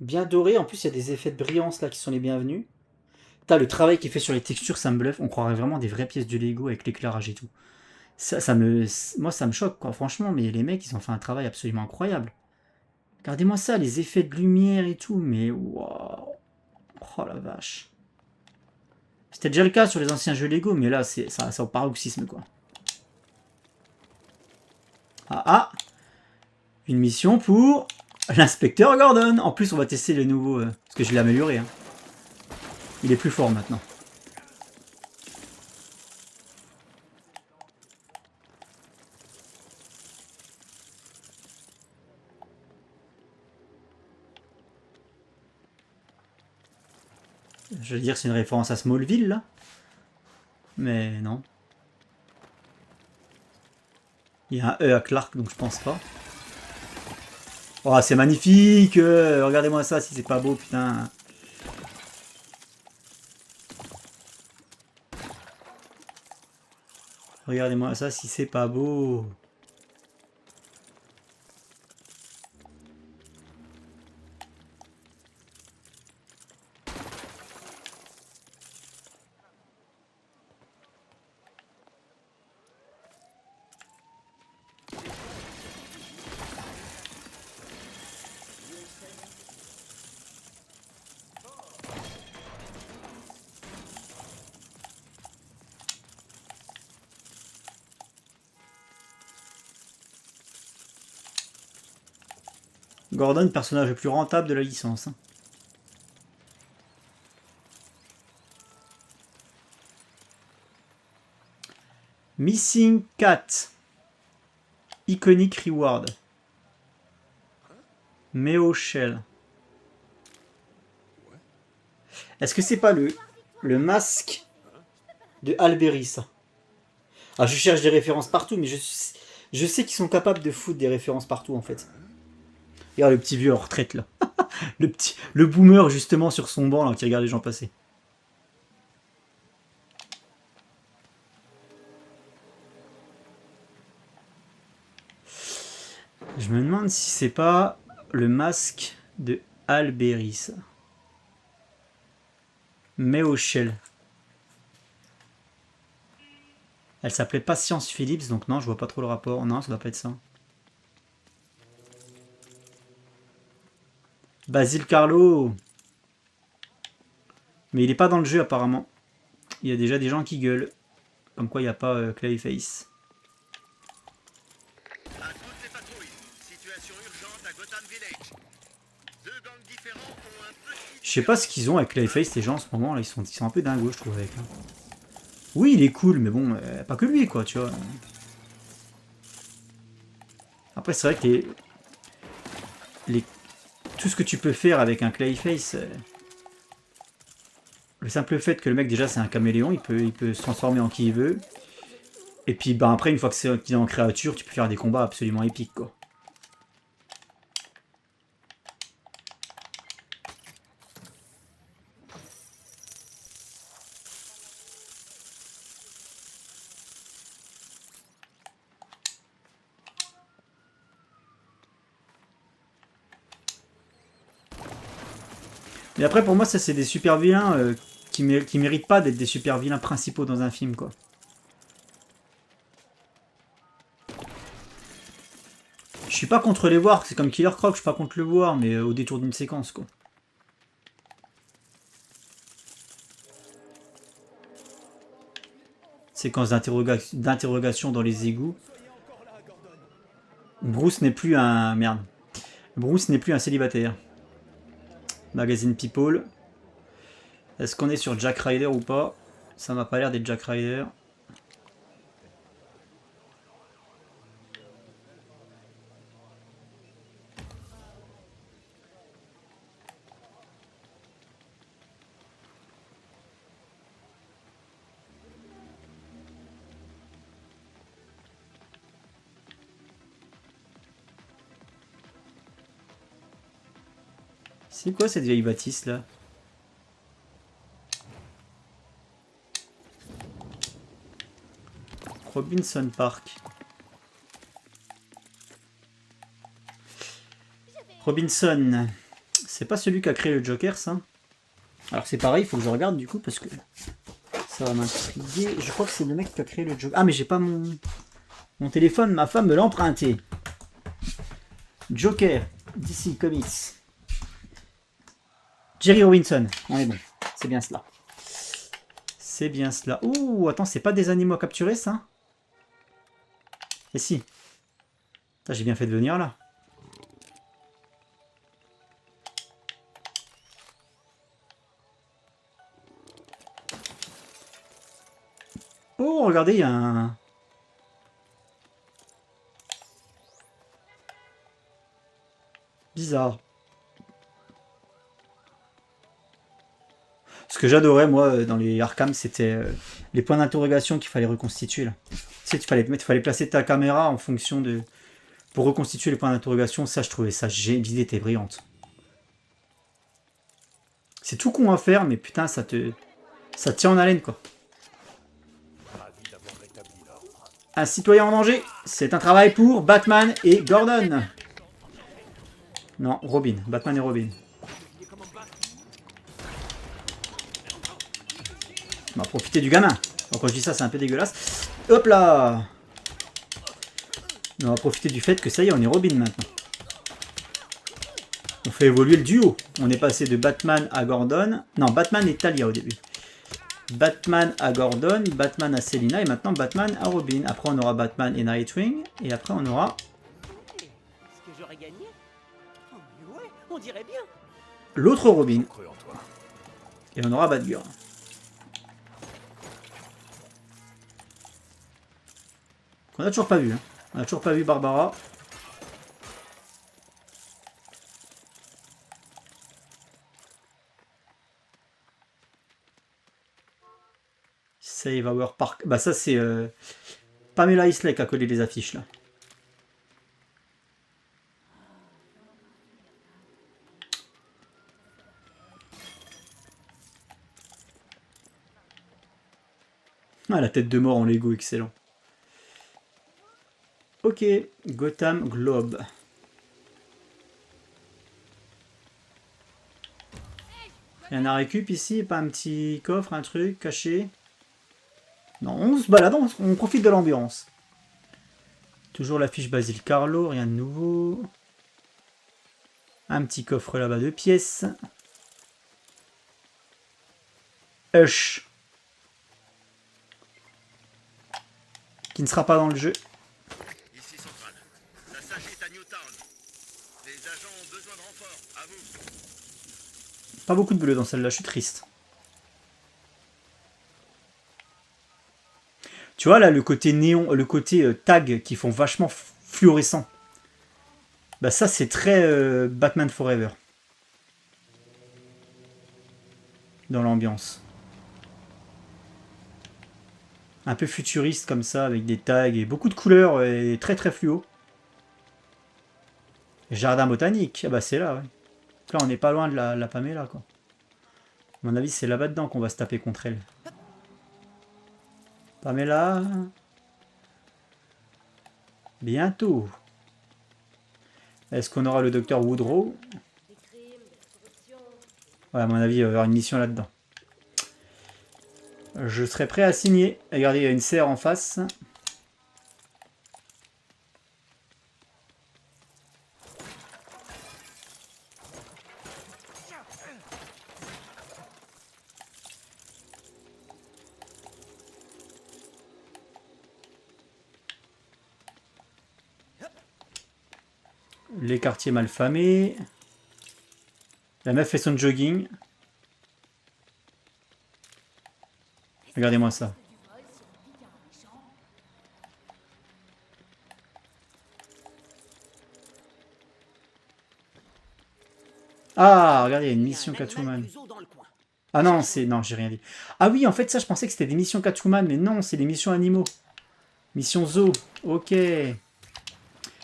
Bien doré, en plus il y a des effets de brillance là qui sont les bienvenus. T'as le travail qui est fait sur les textures, ça me bluffe. On croirait vraiment des vraies pièces de Lego avec l'éclairage et tout. Moi ça me choque quoi, franchement, mais les mecs ils ont fait un travail absolument incroyable. Regardez-moi ça, les effets de lumière et tout, mais waouh. Oh la vache. C'était déjà le cas sur les anciens jeux Lego, mais là c'est ça au paroxysme quoi. Ah. Une mission pour l'inspecteur Gordon. En plus, on va tester le nouveau... parce que je l'ai amélioré. Hein. Il est plus fort maintenant. Je veux dire, c'est une référence à Smallville, là. Mais non. Il y a un E à Clark, donc je pense pas. Oh, c'est magnifique! Regardez-moi ça, si c'est pas beau, putain. Regardez-moi ça, si c'est pas beau. Gordon, personnage le plus rentable de la licence. Hein. Missing Cat. Iconic Reward. Meo Shell. Est-ce que c'est pas le masque de Alberi, ça? Ah, je cherche des références partout, mais je sais qu'ils sont capables de foutre des références partout, en fait. Regarde le petit vieux en retraite, là. le boomer, justement, sur son banc, là, qui regarde les gens passer. Je me demande si c'est pas le masque de Alberi, ça. Meo Shell. Elle s'appelait Patience Phillips, donc non, je vois pas trop le rapport. Non, ça doit pas être ça. Basil Carlo. Mais il est pas dans le jeu apparemment. Il y a déjà des gens qui gueulent. Comme quoi il n'y a pas Clayface. À toutes les patrouilles, situation urgente à Gotham Village. Deux gangs différents ont un petit... Je sais pas ce qu'ils ont avec Clayface, les gens en ce moment là, ils sont un peu dingos je trouve avec. Hein. Oui il est cool mais bon, pas que lui quoi tu vois. Après c'est vrai que tout ce que tu peux faire avec un Clayface, le simple fait que le mec déjà c'est un caméléon, il peut se transformer en qui il veut. Et puis ben, après une fois qu'il est en créature, tu peux faire des combats absolument épiques quoi. Mais après pour moi ça c'est des super vilains qui méritent pas d'être des super vilains principaux dans un film quoi. Je suis pas contre les voir, c'est comme Killer Croc, je suis pas contre le voir, mais au détour d'une séquence quoi. Séquence d'interrogation dans les égouts. Bruce n'est plus un... Merde. Bruce n'est plus un célibataire. Magazine People. Est-ce qu'on est sur Jack Ryder ou pas? Ça m'a pas l'air d'être Jack Ryder. C'est quoi cette vieille bâtisse là? Robinson Park. Robinson, c'est pas celui qui a créé le Joker, ça? Alors c'est pareil, il faut que je regarde du coup parce que ça va m'intriguer. Je crois que c'est le mec qui a créé le Joker. Ah mais j'ai pas mon téléphone, ma femme me l'a emprunté. Joker, DC Comics. Jerry Robinson, on est bon, c'est bien cela. C'est bien cela. Ouh, attends, c'est pas des animaux à capturer ça? Et si. J'ai bien fait de venir là. Oh, regardez, il y a un... Bizarre. Ce que j'adorais, moi, dans les Arkham, c'était les points d'interrogation qu'il fallait reconstituer. Là. Tu sais, il fallait placer ta caméra en fonction de... Pour reconstituer les points d'interrogation, ça, je trouvais ça génial. L'idée était brillante. C'est tout con à faire, mais putain, ça te tient en haleine, quoi. Un citoyen en danger, c'est un travail pour Batman et Gordon. Non, Robin. Batman et Robin. On va profiter du gamin. Donc, quand je dis ça, c'est un peu dégueulasse. Hop là! On va profiter du fait que ça y est, on est Robin maintenant. On fait évoluer le duo. On est passé de Batman à Gordon. Non, Batman et Talia au début. Batman à Gordon, Batman à Selina et maintenant Batman à Robin. Après, on aura Batman et Nightwing. Et après, on aura... Est-ce que j'aurais gagné? Oh, ouais, on dirait bien. L'autre Robin. Et on aura Batgirl. On n'a toujours pas vu. Hein. On n'a toujours pas vu Barbara. Save Our Park. Bah ça c'est Pamela Isley qui a collé les affiches là. Ah, la tête de mort en Lego, excellent. Ok, Gotham Globe. Rien à récup ici, pas un petit coffre, un truc caché. Non, on se balade, on profite de l'ambiance. Toujours l'affiche Basil Carlo, rien de nouveau. Un petit coffre là-bas de pièces. Hush. Qui ne sera pas dans le jeu. Ici Central. Ça s'agite à Newtown. Les agents ont besoin de renfort. À vous. Pas beaucoup de bleu dans celle-là, je suis triste. Tu vois là le côté néon, le côté tag qui font vachement fluorescent. Bah ça c'est très Batman Forever. Dans l'ambiance. Un peu futuriste comme ça, avec des tags et beaucoup de couleurs et très très fluo. Jardin botanique, ah bah c'est là, ouais. Là on n'est pas loin de la Pamela quoi. À mon avis c'est là-bas dedans qu'on va se taper contre elle. Pamela. Bientôt. Est-ce qu'on aura le docteur Woodrow? Ouais, à mon avis, il va y avoir une mission là-dedans. Je serai prêt à signer. Regardez, il y a une serre en face. Les quartiers malfamés. La meuf fait son jogging. Regardez-moi ça. Ah, regardez, il y a une mission Catwoman. Ah non, c'est... Non, j'ai rien dit. Ah oui, en fait, ça, je pensais que c'était des missions Catwoman, mais non, c'est des missions animaux. Mission zoo. Ok.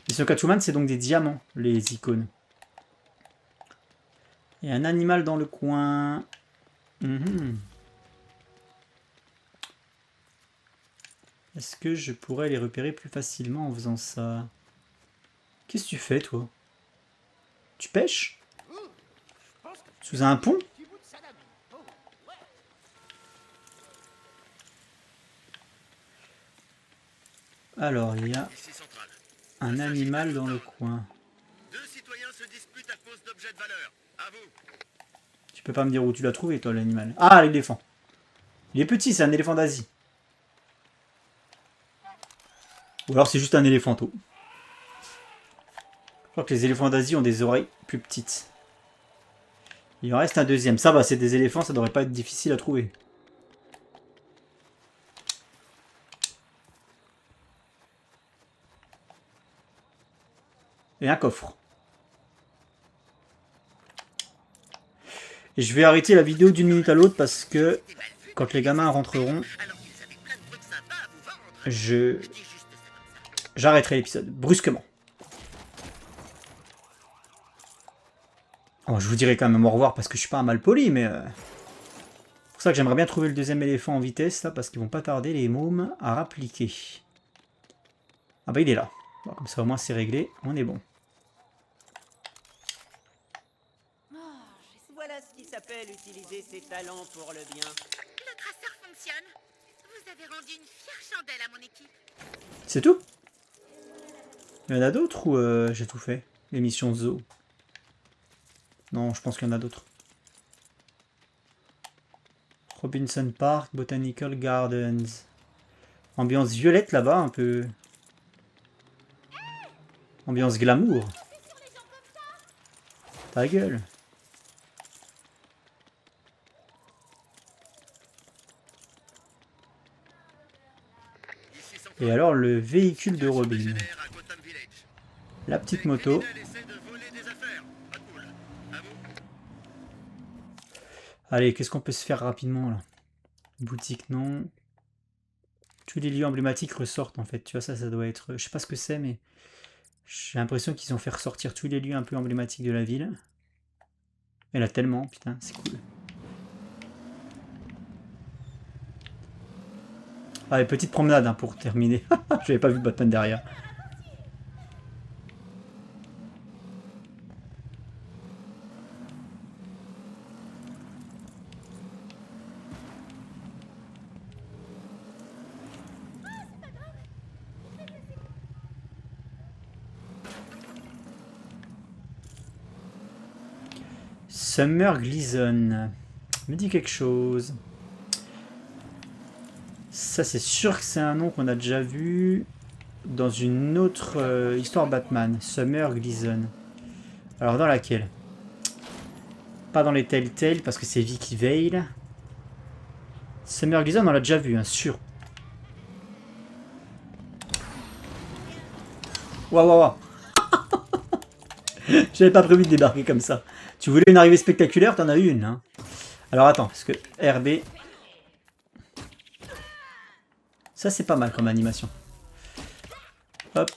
Mission Catwoman, c'est donc des diamants, les icônes. Il y a un animal dans le coin. Est-ce que je pourrais les repérer plus facilement en faisant ça? Qu'est-ce que tu fais, toi? Tu pêches? Sous un pont? Alors, il y a un animal dans le coin. Deux citoyens se disputent à cause d'objets de valeur. À vous. Tu peux pas me dire où tu l'as trouvé, toi, l'animal? Ah, l'éléphant. Il est petit, c'est un éléphant d'Asie. Ou alors c'est juste un éléphanto. Je crois que les éléphants d'Asie ont des oreilles plus petites. Il en reste un deuxième. Ça va, c'est des éléphants, ça devrait pas être difficile à trouver. Et un coffre. Et je vais arrêter la vidéo d'une minute à l'autre parce que quand les gamins rentreront, j'arrêterai l'épisode brusquement. Oh, je vous dirai quand même au revoir parce que je suis pas un mal poli, mais c'est pour ça que j'aimerais bien trouver le deuxième éléphant en vitesse là, parce qu'ils vont pas tarder les mômes à rappliquer. Ah bah il est là. Bon, comme ça au moins c'est réglé, on est bon. Voilà ce qui s'appelle utiliser ses talents pour le bien. Le traceur fonctionne. Vous avez rendu une fière chandelle à mon équipe. C'est tout? Il y en a d'autres ou j'ai tout fait? L'émission Zoo. Non, je pense qu'il y en a d'autres. Robinson Park, Botanical Gardens. Ambiance violette là-bas, un peu. Ambiance glamour. Ta gueule. Et alors le véhicule de Robin. La petite moto. Allez, qu'est-ce qu'on peut se faire rapidement là? Boutique, non. Tous les lieux emblématiques ressortent en fait. Tu vois, ça doit être... Je sais pas ce que c'est, mais... J'ai l'impression qu'ils ont fait ressortir tous les lieux un peu emblématiques de la ville. Elle a tellement, putain, c'est cool. Allez, petite promenade hein, pour terminer. J'avais pas vu Batman derrière. Summer Gleason. Me dit quelque chose. Ça, c'est sûr que c'est un nom qu'on a déjà vu dans une autre histoire Batman. Summer Gleason. Alors, dans laquelle? Pas dans les Telltale, parce que c'est Vicky Vale. Summer Gleason, on l'a déjà vu, hein, sûr. Waouh, waouh, waouh. J'avais pas prévu de débarquer comme ça. Tu voulais une arrivée spectaculaire, t'en as eu une. Hein. Alors attends, parce que RB... Ça c'est pas mal comme animation. Hop.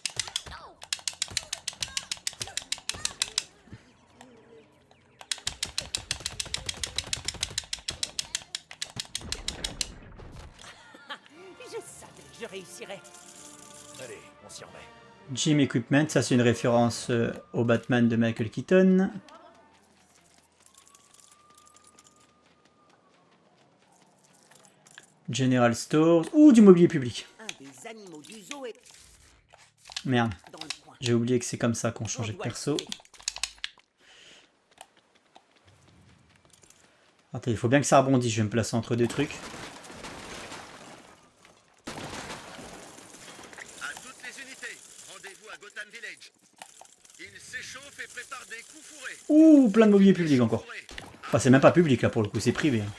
Je savais que je réussirais. Allez, on s'y remet. Gym Equipment, ça c'est une référence au Batman de Michael Keaton. General Stores. Ou du mobilier public. Merde. J'ai oublié que c'est comme ça qu'on changeait de perso. Attends, il faut bien que ça rebondisse. Je vais me placer entre deux trucs. des coups fourrés. Ouh, plein de mobilier public encore. Enfin, c'est même pas public là pour le coup, c'est privé. Hein.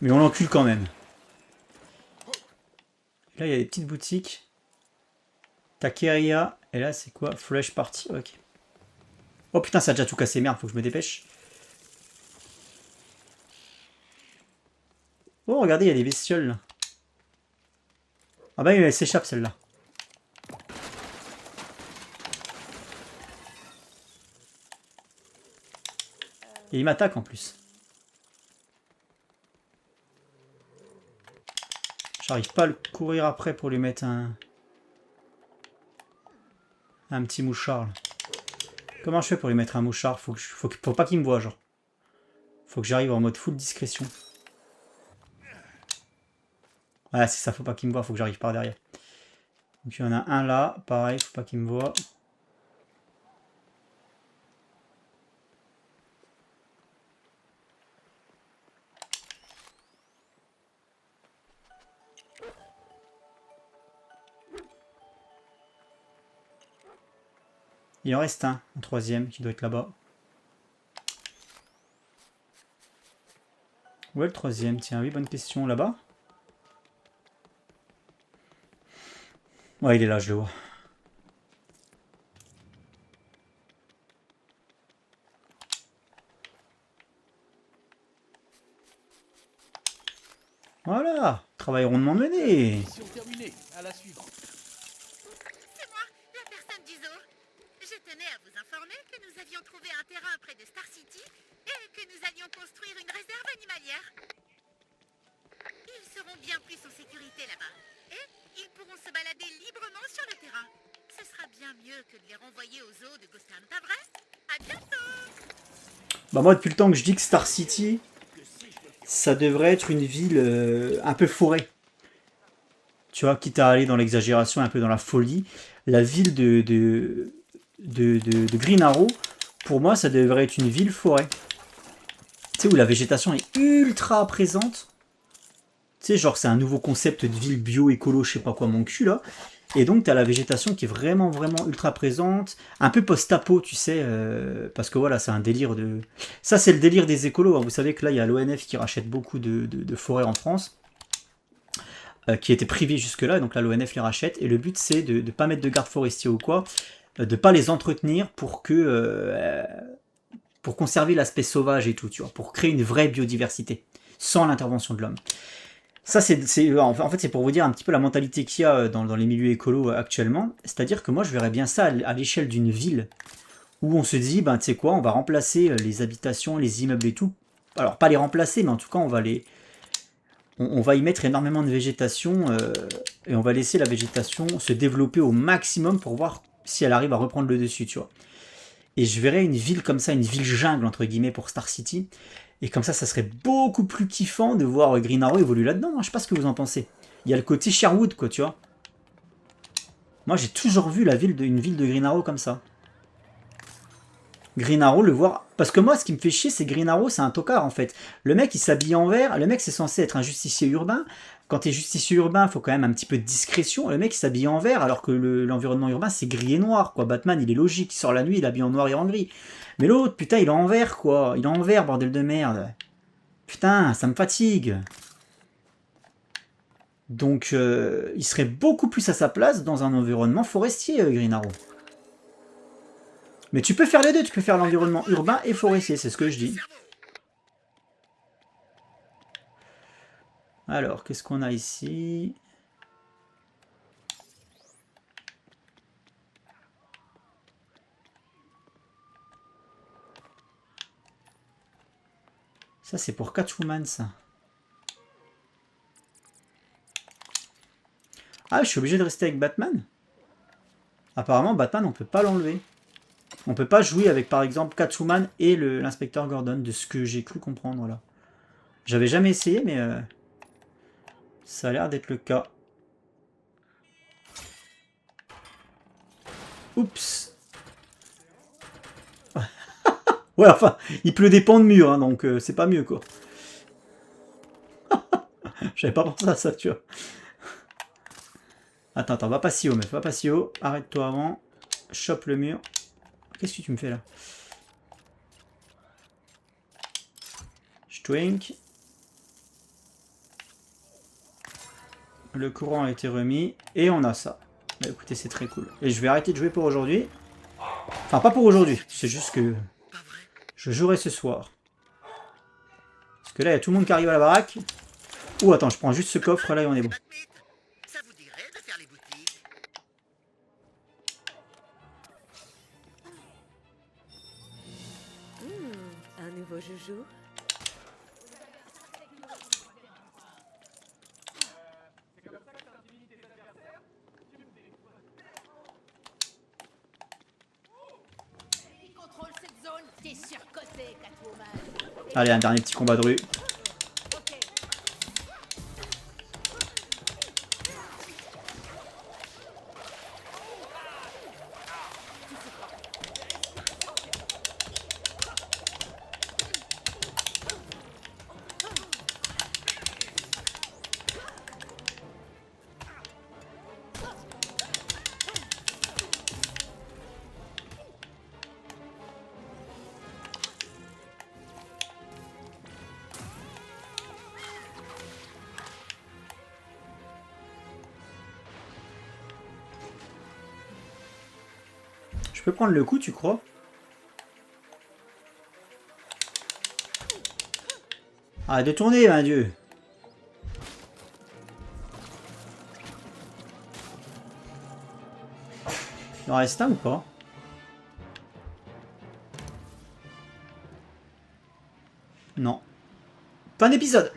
Mais on l'encule quand même. Là, il y a des petites boutiques. Taqueria. Et là, c'est quoi? Fresh Party. Ok. Oh putain, ça a déjà tout cassé. Merde, faut que je me dépêche. Oh, regardez, il y a des bestioles là. Ah bah, elle s'échappe celle-là. Et il m'attaque en plus. J'arrive pas à le courir après pour lui mettre un petit mouchard. Là. Comment je fais pour lui mettre un mouchard? Faut pas qu'il me voie, genre. Faut que j'arrive en mode full discrétion. Ouais, c'est ça, faut pas qu'il me voie, faut que j'arrive par derrière. Donc il y en a un là, pareil, faut pas qu'il me voie. Il en reste un troisième qui doit être là-bas. Où est le troisième? Tiens, oui, bonne question. Là-bas? Ouais, il est là, je le vois. Voilà, travail rondement mené. Mission terminée. À la suivante. C'est moi, la personne d'Iso. Je tenais à vous informer que nous avions trouvé un terrain près de Star City et que nous allions construire une réserve animalière. Ils seront bien plus en sécurité là-bas. Et ils pourront se balader librement sur le terrain. Ce sera bien mieux que de les renvoyer aux eaux de Gotham, pas vrai? À bientôt! Bah moi, depuis le temps que je dis que Star City, ça devrait être une ville un peu forêt. Tu vois, quitte à aller dans l'exagération, un peu dans la folie. La ville de Green Arrow, pour moi, ça devrait être une ville forêt. Tu sais, où la végétation est ultra présente. Tu sais, genre, c'est un nouveau concept de ville bio, écolo, je sais pas quoi, mon cul, là. Et donc, tu as la végétation qui est vraiment, vraiment ultra présente. Un peu post-apo, tu sais, parce que voilà, c'est un délire de... Ça, c'est le délire des écolos. Hein. Vous savez que là, il y a l'ONF qui rachète beaucoup de forêts en France, qui étaient privées jusque-là. Donc là, l'ONF les rachète. Et le but, c'est de ne pas mettre de garde forestier ou quoi, de ne pas les entretenir pour conserver l'aspect sauvage et tout, tu vois, pour créer une vraie biodiversité, sans l'intervention de l'homme. Ça, en fait, c'est pour vous dire un petit peu la mentalité qu'il y a dans les milieux écolos actuellement. C'est-à-dire que moi, je verrais bien ça à l'échelle d'une ville où on se dit, ben, tu sais quoi, on va remplacer les habitations, les immeubles et tout. Alors, pas les remplacer, mais en tout cas, on va y mettre énormément de végétation et on va laisser la végétation se développer au maximum pour voir si elle arrive à reprendre le dessus, tu vois. Et je verrais une ville comme ça, une ville jungle, entre guillemets, pour Star City. Et comme ça serait beaucoup plus kiffant de voir Green Arrow évoluer là-dedans. Je sais pas ce que vous en pensez. Il y a le côté Sherwood, quoi, tu vois. Moi, j'ai toujours vu une ville de Green Arrow comme ça. Green Arrow, le voir... Parce que moi, ce qui me fait chier, c'est Green Arrow, c'est un tocard, en fait. Le mec, il s'habille en vert. Le mec, c'est censé être un justicier urbain. Quand t'es justicier urbain, il faut quand même un petit peu de discrétion. Le mec, il s'habille en vert, alors que l'environnement urbain, c'est gris et noir, quoi. Batman, il est logique. Il sort la nuit, il habille en noir et en gris. Mais l'autre, putain, il est en vert, quoi. Il est en vert, bordel de merde. Putain, ça me fatigue. Donc, il serait beaucoup plus à sa place dans un environnement forestier, Green Arrow. Mais tu peux faire les deux. Tu peux faire l'environnement urbain et forestier, c'est ce que je dis. Alors, qu'est-ce qu'on a ici? Ça, c'est pour Catwoman, ça. Ah, je suis obligé de rester avec Batman? Apparemment, Batman, on peut pas l'enlever. On peut pas jouer avec, par exemple, Catwoman et l'inspecteur Gordon, de ce que j'ai cru comprendre, là. J'avais jamais essayé, mais... ça a l'air d'être le cas. Oups. Ouais, enfin, il pleut des pans de mur, hein, donc c'est pas mieux, quoi. J'avais pas pensé à ça, tu vois. Attends, va pas si haut, meuf, va pas si haut. Arrête-toi avant. Chope le mur. Qu'est-ce que tu me fais, là? twink. Le courant a été remis. Et on a ça. Bah, écoutez, c'est très cool. Et je vais arrêter de jouer pour aujourd'hui. Enfin, pas pour aujourd'hui. C'est juste que je jouerai ce soir. Parce que là, il y a tout le monde qui arrive à la baraque. Ouh, attends, je prends juste ce coffre là et on est bon. Ça vous dirait de faire les boutiques? Un nouveau joujou. Contrôle cette zone, t'es surcoté, Catwoman. Allez, un dernier petit combat de rue. Je peux prendre le coup, tu crois? Arrête de tourner, mon dieu. Il en reste un ou pas? Non. Fin d'épisode.